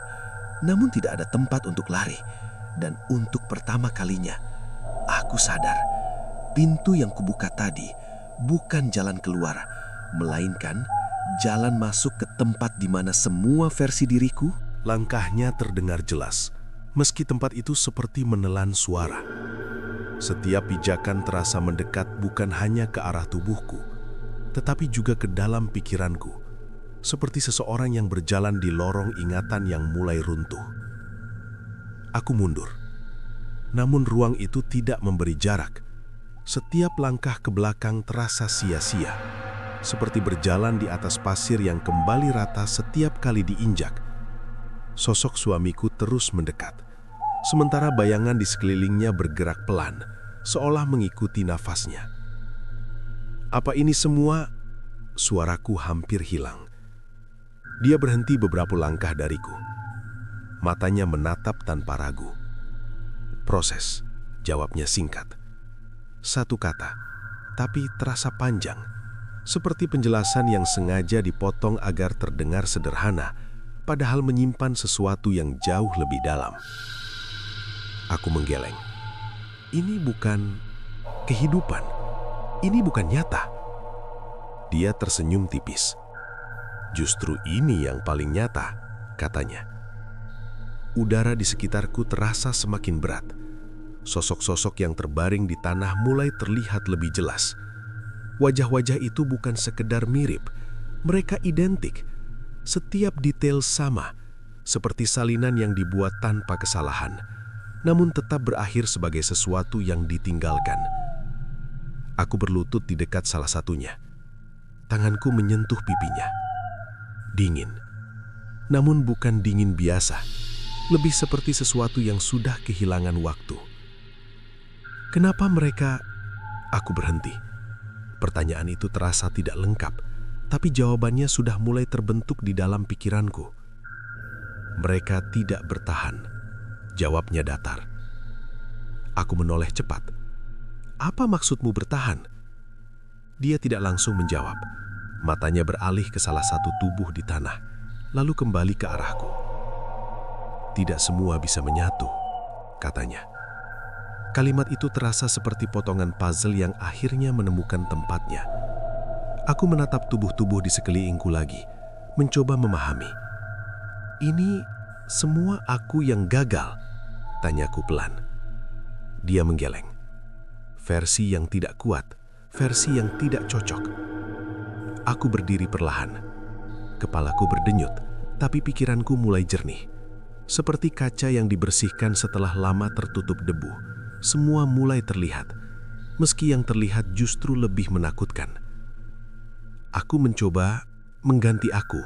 namun tidak ada tempat untuk lari. Dan untuk pertama kalinya, aku sadar pintu yang kubuka tadi bukan jalan keluar, melainkan jalan masuk ke tempat di mana semua versi diriku. Langkahnya terdengar jelas, meski tempat itu seperti menelan suara. Setiap pijakan terasa mendekat bukan hanya ke arah tubuhku, tetapi juga ke dalam pikiranku, seperti seseorang yang berjalan di lorong ingatan yang mulai runtuh. Aku mundur, namun ruang itu tidak memberi jarak. Setiap langkah ke belakang terasa sia-sia, seperti berjalan di atas pasir yang kembali rata setiap kali diinjak. Sosok suamiku terus mendekat, sementara bayangan di sekelilingnya bergerak pelan, seolah mengikuti nafasnya. "Apa ini semua?" Suaraku hampir hilang. Dia berhenti beberapa langkah dariku. Matanya menatap tanpa ragu. "Proses," jawabnya singkat. Satu kata, tapi terasa panjang, seperti penjelasan yang sengaja dipotong agar terdengar sederhana, padahal menyimpan sesuatu yang jauh lebih dalam. Aku menggeleng. Ini bukan kehidupan. Ini bukan nyata. Dia tersenyum tipis. "Justru ini yang paling nyata," katanya. Udara di sekitarku terasa semakin berat. Sosok-sosok yang terbaring di tanah mulai terlihat lebih jelas. Wajah-wajah itu bukan sekedar mirip, mereka identik. Setiap detail sama, seperti salinan yang dibuat tanpa kesalahan, namun tetap berakhir sebagai sesuatu yang ditinggalkan. Aku berlutut di dekat salah satunya. Tanganku menyentuh pipinya. Dingin, namun bukan dingin biasa, lebih seperti sesuatu yang sudah kehilangan waktu. "Kenapa mereka?" Aku berhenti. Pertanyaan itu terasa tidak lengkap, tapi jawabannya sudah mulai terbentuk di dalam pikiranku. "Mereka tidak bertahan," jawabnya datar. Aku menoleh cepat. "Apa maksudmu bertahan?" Dia tidak langsung menjawab. Matanya beralih ke salah satu tubuh di tanah, lalu kembali ke arahku. "Tidak semua bisa menyatu," katanya. Kalimat itu terasa seperti potongan puzzle yang akhirnya menemukan tempatnya. Aku menatap tubuh-tubuh di sekelilingku lagi, mencoba memahami. "Ini semua aku yang gagal?" tanyaku pelan. Dia menggeleng. Versi yang tidak kuat, versi yang tidak cocok. Aku berdiri perlahan. Kepalaku berdenyut, tapi pikiranku mulai jernih. Seperti kaca yang dibersihkan setelah lama tertutup debu, semua mulai terlihat, meski yang terlihat justru lebih menakutkan. Aku mencoba mengganti aku.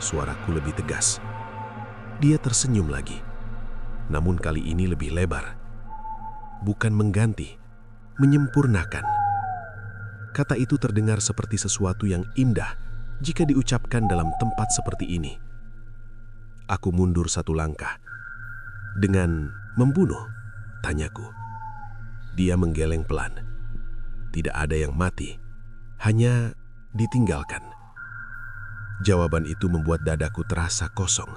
Suaraku lebih tegas. Dia tersenyum lagi, namun kali ini lebih lebar. Bukan mengganti, menyempurnakan. Kata itu terdengar seperti sesuatu yang indah jika diucapkan dalam tempat seperti ini. Aku mundur satu langkah. "Dengan membunuh?" tanyaku. Dia menggeleng pelan. "Tidak ada yang mati, hanya ditinggalkan." Jawaban itu membuat dadaku terasa kosong,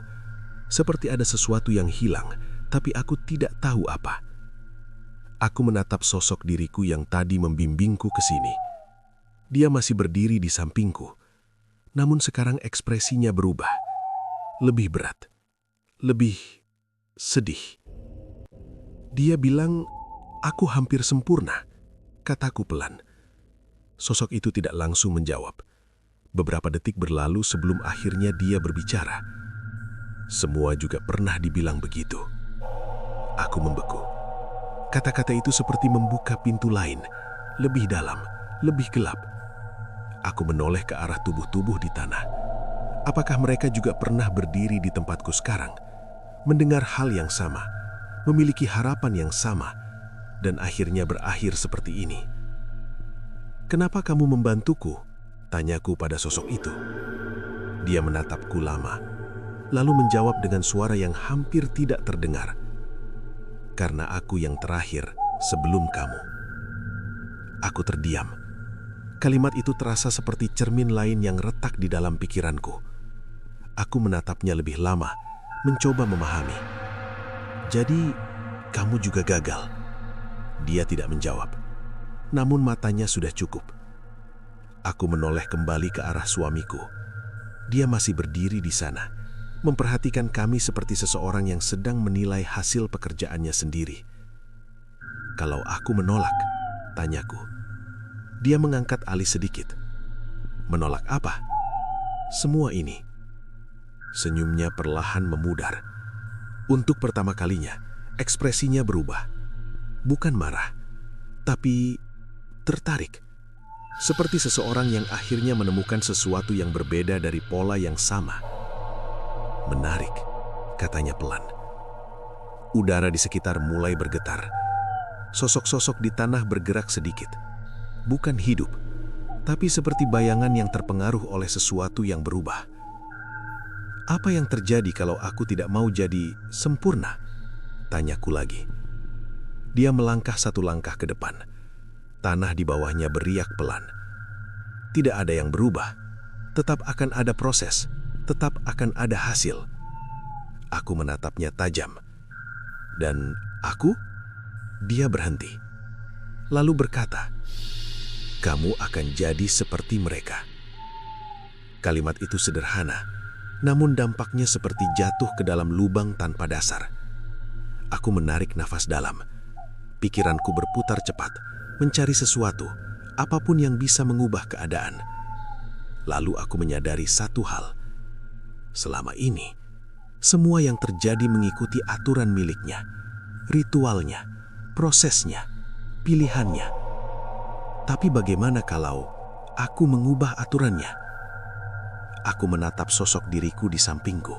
seperti ada sesuatu yang hilang, tapi aku tidak tahu apa. Aku menatap sosok diriku yang tadi membimbingku ke sini. Dia masih berdiri di sampingku, Namun sekarang ekspresinya berubah. Lebih berat. Lebih sedih. Dia bilang, "Aku hampir sempurna," kataku pelan. Sosok itu tidak langsung menjawab. Beberapa detik berlalu sebelum akhirnya dia berbicara. "Semua juga pernah dibilang begitu." Aku membeku. Kata-kata itu seperti membuka pintu lain, lebih dalam, lebih gelap. Aku menoleh ke arah tubuh-tubuh di tanah. Apakah mereka juga pernah berdiri di tempatku sekarang, mendengar hal yang sama, memiliki harapan yang sama, dan akhirnya berakhir seperti ini? "Kenapa kamu membantuku?" tanyaku pada sosok itu. Dia menatapku lama, lalu menjawab dengan suara yang hampir tidak terdengar. "Karena aku yang terakhir sebelum kamu." Aku terdiam. Kalimat itu terasa seperti cermin lain yang retak di dalam pikiranku. Aku menatapnya lebih lama, mencoba memahami. "Jadi, kamu juga gagal?" Dia tidak menjawab, namun matanya sudah cukup. Aku menoleh kembali ke arah suamiku. Dia masih berdiri di sana, memperhatikan kami seperti seseorang yang sedang menilai hasil pekerjaannya sendiri. "Kalau aku menolak?" tanyaku. Dia mengangkat alis sedikit. "Menolak apa?" "Semua ini." Senyumnya perlahan memudar. Untuk pertama kalinya, ekspresinya berubah. Bukan marah, tapi tertarik. Seperti seseorang yang akhirnya menemukan sesuatu yang berbeda dari pola yang sama. "Menarik," katanya pelan. Udara di sekitar mulai bergetar. Sosok-sosok di tanah bergerak sedikit. Bukan hidup, tapi seperti bayangan yang terpengaruh oleh sesuatu yang berubah. "Apa yang terjadi kalau aku tidak mau jadi sempurna?" tanyaku lagi. Dia melangkah satu langkah ke depan. Tanah di bawahnya beriak pelan. "Tidak ada yang berubah. Tetap akan ada proses. Tetap akan ada hasil." Aku menatapnya tajam. "Dan aku?" Dia berhenti. Lalu berkata, "Kamu akan jadi seperti mereka." Kalimat itu sederhana, namun dampaknya seperti jatuh ke dalam lubang tanpa dasar. Aku menarik nafas dalam. Pikiranku berputar cepat, mencari sesuatu, apapun yang bisa mengubah keadaan. Lalu aku menyadari satu hal. Selama ini, semua yang terjadi mengikuti aturan miliknya, ritualnya, prosesnya, pilihannya. Tapi bagaimana kalau aku mengubah aturannya? Aku menatap sosok diriku di sampingku.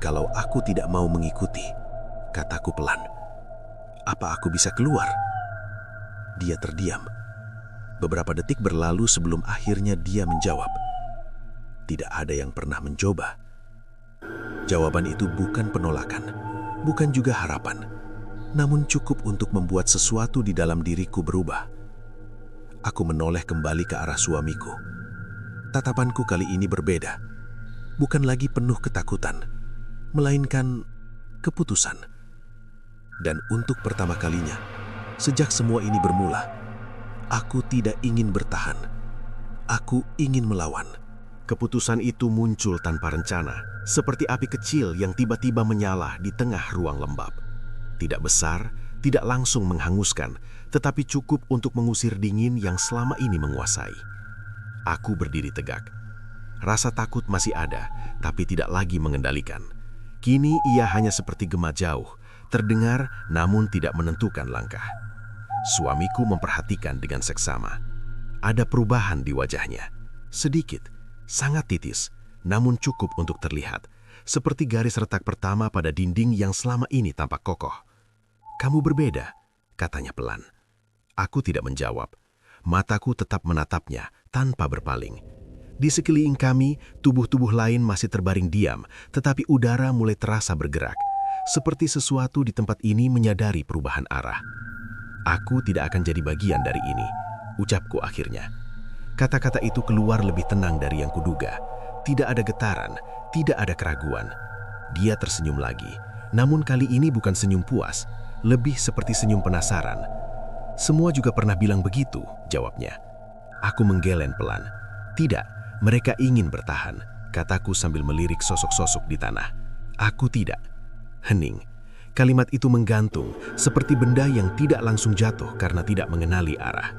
"Kalau aku tidak mau mengikuti," kataku pelan, "apa aku bisa keluar?" Dia terdiam. Beberapa detik berlalu sebelum akhirnya dia menjawab, "Tidak ada yang pernah mencoba." Jawaban itu bukan penolakan, bukan juga harapan, namun cukup untuk membuat sesuatu di dalam diriku berubah. Aku menoleh kembali ke arah suamiku. Tatapanku kali ini berbeda. Bukan lagi penuh ketakutan, melainkan keputusan. Dan untuk pertama kalinya, sejak semua ini bermula, aku tidak ingin bertahan. Aku ingin melawan. Keputusan itu muncul tanpa rencana, seperti api kecil yang tiba-tiba menyala di tengah ruang lembab. Tidak besar, tidak langsung menghanguskan, tetapi cukup untuk mengusir dingin yang selama ini menguasai. Aku berdiri tegak. Rasa takut masih ada, tapi tidak lagi mengendalikan. Kini ia hanya seperti gema jauh, terdengar namun tidak menentukan langkah. Suamiku memperhatikan dengan seksama. Ada perubahan di wajahnya. Sedikit, sangat titis, namun cukup untuk terlihat. Seperti garis retak pertama pada dinding yang selama ini tampak kokoh. "Kamu berbeda," katanya pelan. Aku tidak menjawab. Mataku tetap menatapnya tanpa berpaling. Di sekeliling kami, tubuh-tubuh lain masih terbaring diam, tetapi udara mulai terasa bergerak. Seperti sesuatu di tempat ini menyadari perubahan arah. "Aku tidak akan jadi bagian dari ini," ucapku akhirnya. Kata-kata itu keluar lebih tenang dari yang kuduga. Tidak ada getaran, tidak ada keraguan. Dia tersenyum lagi, namun kali ini bukan senyum puas, lebih seperti senyum penasaran. "Semua juga pernah bilang begitu," jawabnya. Aku menggelen pelan. "Tidak, Mereka ingin bertahan, kataku sambil melirik sosok-sosok di tanah. Aku tidak. Hening. Kalimat itu menggantung, seperti benda yang tidak langsung jatuh karena tidak mengenali arah.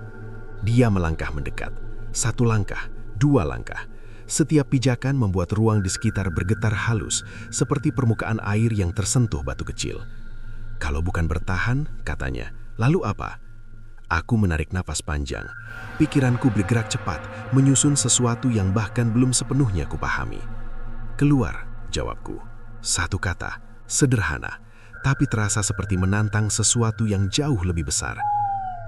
Dia melangkah mendekat. 1 langkah, 2 langkah. Setiap pijakan membuat ruang di sekitar bergetar halus, seperti permukaan air yang tersentuh batu kecil. Kalau bukan bertahan, katanya, lalu apa? Aku menarik napas panjang. Pikiranku bergerak cepat, menyusun sesuatu yang bahkan belum sepenuhnya kupahami. Keluar, jawabku. 1 kata, sederhana, tapi terasa seperti menantang sesuatu yang jauh lebih besar.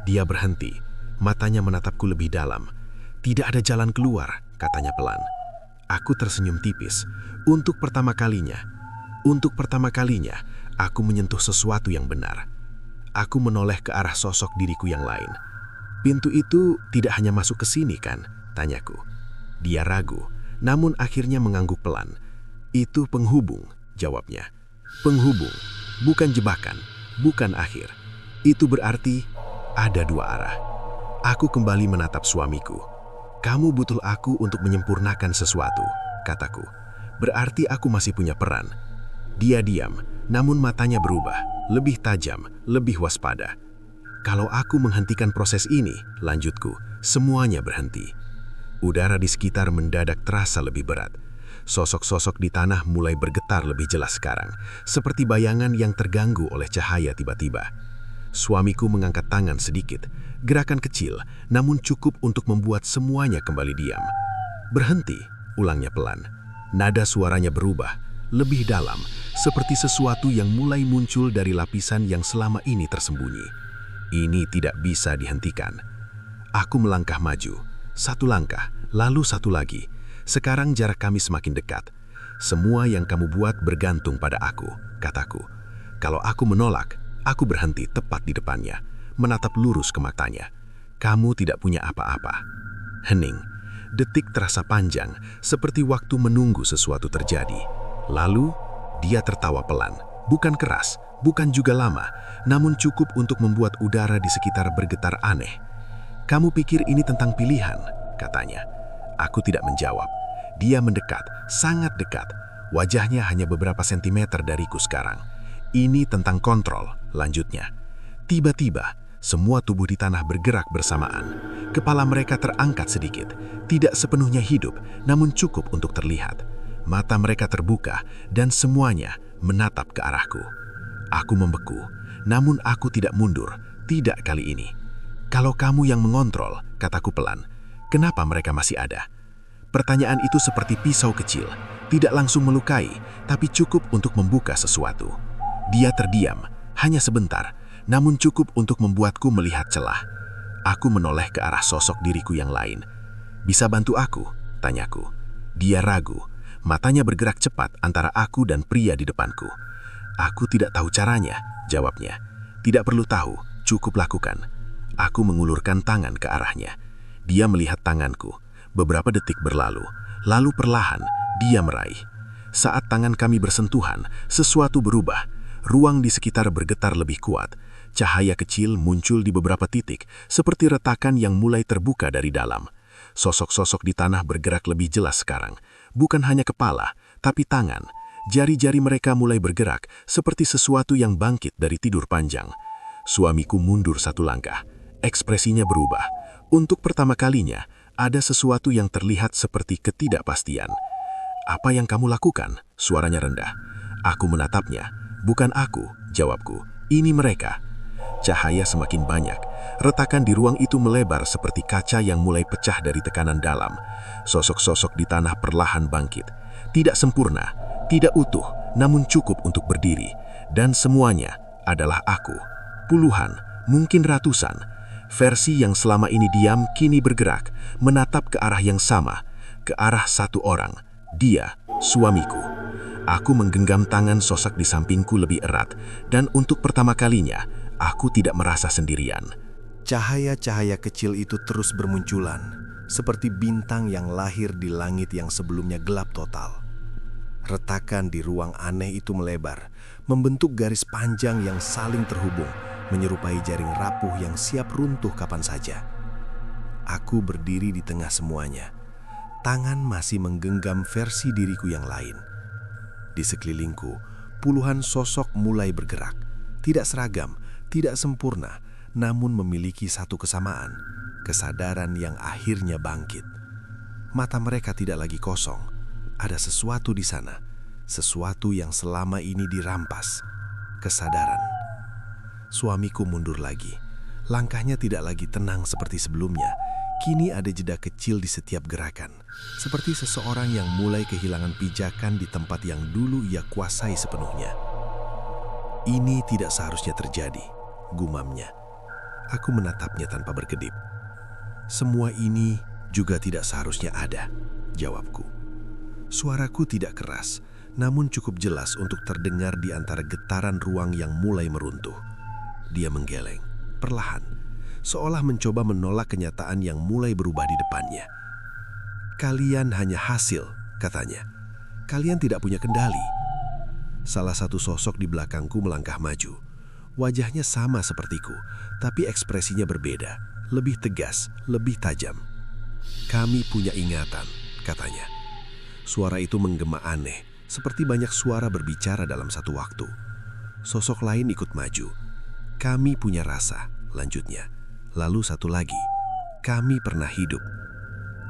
Dia berhenti, matanya menatapku lebih dalam. Tidak ada jalan keluar, katanya pelan. Aku tersenyum tipis. Untuk pertama kalinya, aku menyentuh sesuatu yang benar. Aku menoleh ke arah sosok diriku yang lain. Pintu itu tidak hanya masuk ke sini kan? Tanyaku. Dia ragu, namun akhirnya mengangguk pelan. Itu penghubung, jawabnya. Penghubung, bukan jebakan, bukan akhir. Itu berarti ada 2 arah. Aku kembali menatap suamiku. Kamu butuh aku untuk menyempurnakan sesuatu, kataku. Berarti aku masih punya peran. Dia diam, namun matanya berubah, lebih tajam, lebih waspada. Kalau aku menghentikan proses ini, lanjutku, semuanya berhenti. Udara di sekitar mendadak terasa lebih berat. Sosok-sosok di tanah mulai bergetar lebih jelas sekarang, seperti bayangan yang terganggu oleh cahaya tiba-tiba. Suamiku mengangkat tangan sedikit, gerakan kecil, namun cukup untuk membuat semuanya kembali diam. Berhenti, ulangnya pelan. Nada suaranya berubah, lebih dalam, seperti sesuatu yang mulai muncul dari lapisan yang selama ini tersembunyi. Ini tidak bisa dihentikan. Aku melangkah maju, 1 langkah, lalu 1 lagi. Sekarang jarak kami semakin dekat. Semua yang kamu buat bergantung pada aku, kataku. Kalau aku menolak, aku berhenti tepat di depannya, menatap lurus ke matanya. Kamu tidak punya apa-apa. Hening. Detik terasa panjang, seperti waktu menunggu sesuatu terjadi. Lalu, dia tertawa pelan, bukan keras, bukan juga lama, namun cukup untuk membuat udara di sekitar bergetar aneh. Kamu pikir ini tentang pilihan, katanya. Aku tidak menjawab. Dia mendekat, sangat dekat. Wajahnya hanya beberapa sentimeter dariku sekarang. Ini tentang kontrol, lanjutnya. Tiba-tiba, semua tubuh di tanah bergerak bersamaan. Kepala mereka terangkat sedikit, tidak sepenuhnya hidup, namun cukup untuk terlihat. Mata mereka terbuka, dan semuanya menatap ke arahku. Aku membeku, namun aku tidak mundur, tidak kali ini. Kalau kamu yang mengontrol, kataku pelan, kenapa mereka masih ada? Pertanyaan itu seperti pisau kecil, tidak langsung melukai, tapi cukup untuk membuka sesuatu. Dia terdiam, hanya sebentar, namun cukup untuk membuatku melihat celah. Aku menoleh ke arah sosok diriku yang lain. Bisa bantu aku? Tanyaku. Dia ragu, matanya bergerak cepat antara aku dan pria di depanku. Aku tidak tahu caranya, jawabnya. Tidak perlu tahu, cukup lakukan. Aku mengulurkan tangan ke arahnya. Dia melihat tanganku. Beberapa detik berlalu, lalu perlahan dia meraih. Saat tangan kami bersentuhan, sesuatu berubah. Ruang di sekitar bergetar lebih kuat. Cahaya kecil muncul di beberapa titik, seperti retakan yang mulai terbuka dari dalam. Sosok-sosok di tanah bergerak lebih jelas sekarang. Bukan hanya kepala, tapi tangan. Jari-jari mereka mulai bergerak, seperti sesuatu yang bangkit dari tidur panjang. Suamiku mundur 1 langkah. Ekspresinya berubah. Untuk pertama kalinya, ada sesuatu yang terlihat seperti ketidakpastian. Apa yang kamu lakukan? Suaranya rendah. Aku menatapnya. Bukan aku, jawabku. Ini mereka. Cahaya semakin banyak. Retakan di ruang itu melebar seperti kaca yang mulai pecah dari tekanan dalam. Sosok-sosok di tanah perlahan bangkit. Tidak sempurna, tidak utuh, namun cukup untuk berdiri. Dan semuanya adalah aku. Puluhan, mungkin ratusan. Versi yang selama ini diam kini bergerak, menatap ke arah yang sama, ke arah 1 orang. Dia, suamiku. Aku menggenggam tangan sosok di sampingku lebih erat, dan untuk pertama kalinya, aku tidak merasa sendirian. Cahaya-cahaya kecil itu terus bermunculan, seperti bintang yang lahir di langit yang sebelumnya gelap total. Retakan di ruang aneh itu melebar, membentuk garis panjang yang saling terhubung, menyerupai jaring rapuh yang siap runtuh kapan saja. Aku berdiri di tengah semuanya. tangan masih menggenggam versi diriku yang lain. Di sekelilingku, puluhan sosok mulai bergerak. Tidak seragam, tidak sempurna, namun memiliki satu kesamaan, kesadaran yang akhirnya bangkit. Mata mereka tidak lagi kosong. Ada sesuatu di sana, sesuatu yang selama ini dirampas. Kesadaran. Suamiku mundur lagi. Langkahnya tidak lagi tenang seperti sebelumnya. Kini ada jeda kecil di setiap gerakan, seperti seseorang yang mulai kehilangan pijakan di tempat yang dulu ia kuasai sepenuhnya. Ini tidak seharusnya terjadi, gumamnya. Aku menatapnya tanpa berkedip. Semua ini juga tidak seharusnya ada, jawabku. Suaraku tidak keras, namun cukup jelas untuk terdengar di antara getaran ruang yang mulai meruntuh. Dia menggeleng, perlahan, seolah mencoba menolak kenyataan yang mulai berubah di depannya. Kalian hanya hasil, katanya. Kalian tidak punya kendali. Salah satu sosok di belakangku melangkah maju. Wajahnya sama sepertiku, tapi ekspresinya berbeda, lebih tegas, lebih tajam. Kami punya ingatan, katanya. Suara itu menggema aneh, seperti banyak suara berbicara dalam satu waktu. Sosok lain ikut maju. Kami punya rasa, lanjutnya. Lalu satu lagi, kami pernah hidup.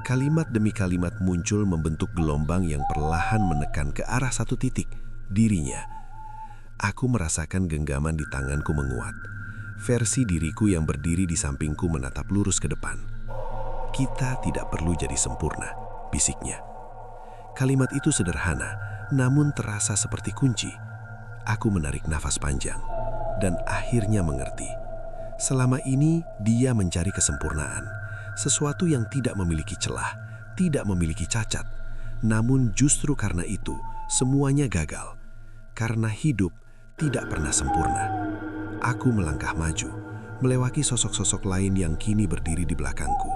Kalimat demi kalimat muncul membentuk gelombang yang perlahan menekan ke arah satu titik, dirinya. Aku merasakan genggaman di tanganku menguat. Versi diriku yang berdiri di sampingku menatap lurus ke depan. Kita tidak perlu jadi sempurna, bisiknya. Kalimat itu sederhana, namun terasa seperti kunci. Aku menarik nafas panjang, dan akhirnya mengerti. Selama ini dia mencari kesempurnaan, sesuatu yang tidak memiliki celah, tidak memiliki cacat. Namun justru karena itu, semuanya gagal. Karena hidup tidak pernah sempurna. Aku melangkah maju, melewati sosok-sosok lain yang kini berdiri di belakangku.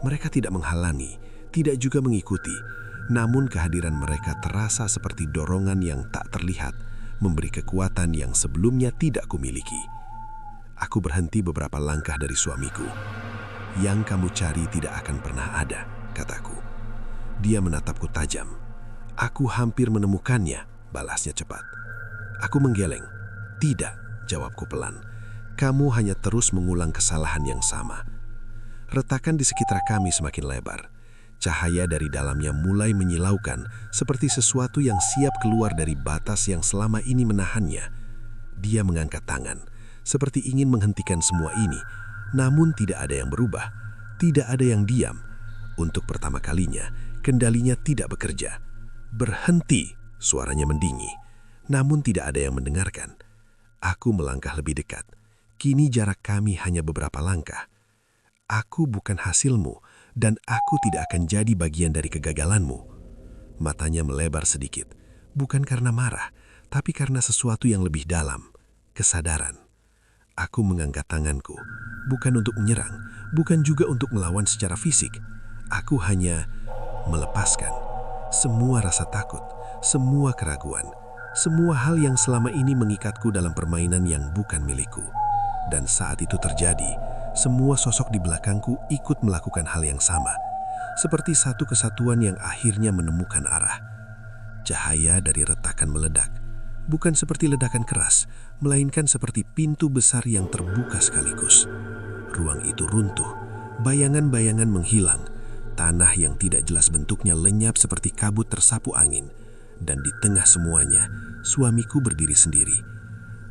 Mereka tidak menghalangi, tidak juga mengikuti, namun kehadiran mereka terasa seperti dorongan yang tak terlihat, memberi kekuatan yang sebelumnya tidak kumiliki. Aku berhenti beberapa langkah dari suamiku. Yang kamu cari tidak akan pernah ada, kataku. Dia menatapku tajam. Aku hampir menemukannya, balasnya cepat. Aku menggeleng. Tidak, jawabku pelan. Kamu hanya terus mengulang kesalahan yang sama. Retakan di sekitar kami semakin lebar. Cahaya dari dalamnya mulai menyilaukan, seperti sesuatu yang siap keluar dari batas yang selama ini menahannya. Dia mengangkat tangan, seperti ingin menghentikan semua ini, namun tidak ada yang berubah, tidak ada yang diam. Untuk pertama kalinya, kendalinya tidak bekerja. Berhenti, suaranya mendingin, namun tidak ada yang mendengarkan. Aku melangkah lebih dekat. Kini jarak kami hanya beberapa langkah. Aku bukan hasilmu, dan aku tidak akan jadi bagian dari kegagalanmu. Matanya melebar sedikit, bukan karena marah, tapi karena sesuatu yang lebih dalam, kesadaran. Aku mengangkat tanganku, bukan untuk menyerang, bukan juga untuk melawan secara fisik. Aku hanya melepaskan semua rasa takut, semua keraguan, semua hal yang selama ini mengikatku dalam permainan yang bukan milikku. Dan saat itu terjadi, semua sosok di belakangku ikut melakukan hal yang sama, seperti satu kesatuan yang akhirnya menemukan arah. Cahaya dari retakan meledak. Bukan seperti ledakan keras, melainkan seperti pintu besar yang terbuka sekaligus. Ruang itu runtuh, bayangan-bayangan menghilang, tanah yang tidak jelas bentuknya lenyap seperti kabut tersapu angin. Dan di tengah semuanya, suamiku berdiri sendiri.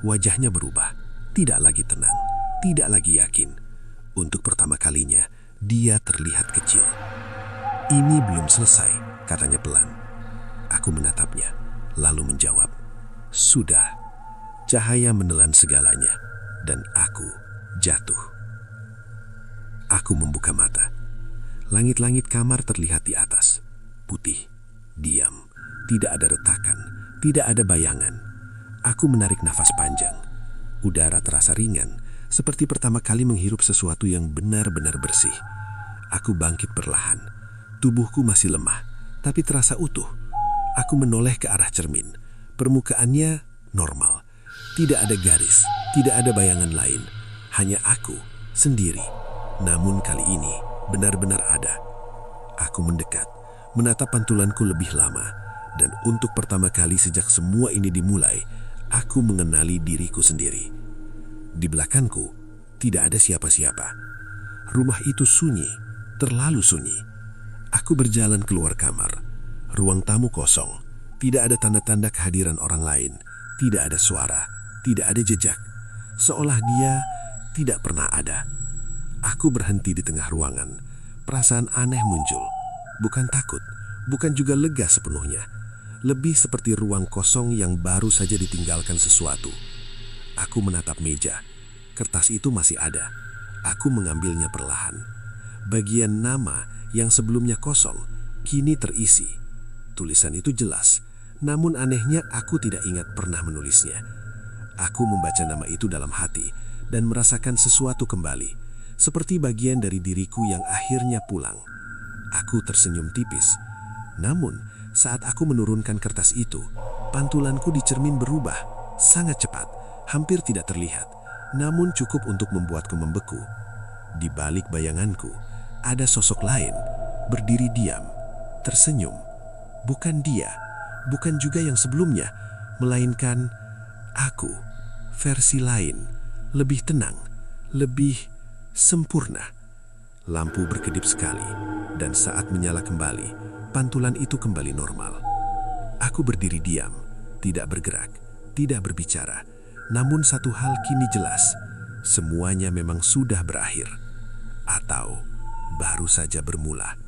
Wajahnya berubah, tidak lagi tenang, tidak lagi yakin. Untuk pertama kalinya, dia terlihat kecil. Ini belum selesai, katanya pelan. Aku menatapnya, lalu menjawab. Sudah. Cahaya menelan segalanya, dan aku jatuh. Aku membuka mata. Langit-langit kamar terlihat di atas. Putih, diam, tidak ada retakan, tidak ada bayangan. Aku menarik nafas panjang. Udara terasa ringan, seperti pertama kali menghirup sesuatu yang benar-benar bersih. Aku bangkit perlahan. Tubuhku masih lemah, tapi terasa utuh. Aku menoleh ke arah cermin. Permukaannya normal. Tidak ada garis, tidak ada bayangan lain. Hanya aku sendiri. Namun kali ini benar-benar ada. Aku mendekat, menatap pantulanku lebih lama, dan untuk pertama kali sejak semua ini dimulai, aku mengenali diriku sendiri. Di belakangku, tidak ada siapa-siapa. Rumah itu sunyi, terlalu sunyi. Aku berjalan keluar kamar. Ruang tamu kosong, tidak ada tanda-tanda kehadiran orang lain, tidak ada suara, tidak ada jejak. Seolah dia tidak pernah ada. Aku berhenti di tengah ruangan. Perasaan aneh muncul. Bukan takut, bukan juga lega sepenuhnya. Lebih seperti ruang kosong yang baru saja ditinggalkan sesuatu. Aku menatap meja. Kertas itu masih ada. Aku mengambilnya perlahan. Bagian nama yang sebelumnya kosong, kini terisi. Tulisan itu jelas, namun anehnya aku tidak ingat pernah menulisnya. Aku membaca nama itu dalam hati dan merasakan sesuatu kembali, seperti bagian dari diriku yang akhirnya pulang. Aku tersenyum tipis. Namun, saat aku menurunkan kertas itu, pantulanku di cermin berubah, sangat cepat, hampir tidak terlihat, namun cukup untuk membuatku membeku. Di balik bayanganku, ada sosok lain, berdiri diam, tersenyum. Bukan dia, bukan juga yang sebelumnya, melainkan aku, versi lain, lebih tenang, lebih sempurna. Lampu berkedip sekali, dan saat menyala kembali, pantulan itu kembali normal. Aku berdiri diam, tidak bergerak, tidak berbicara. Namun satu hal kini jelas, semuanya memang sudah berakhir. Atau baru saja bermula.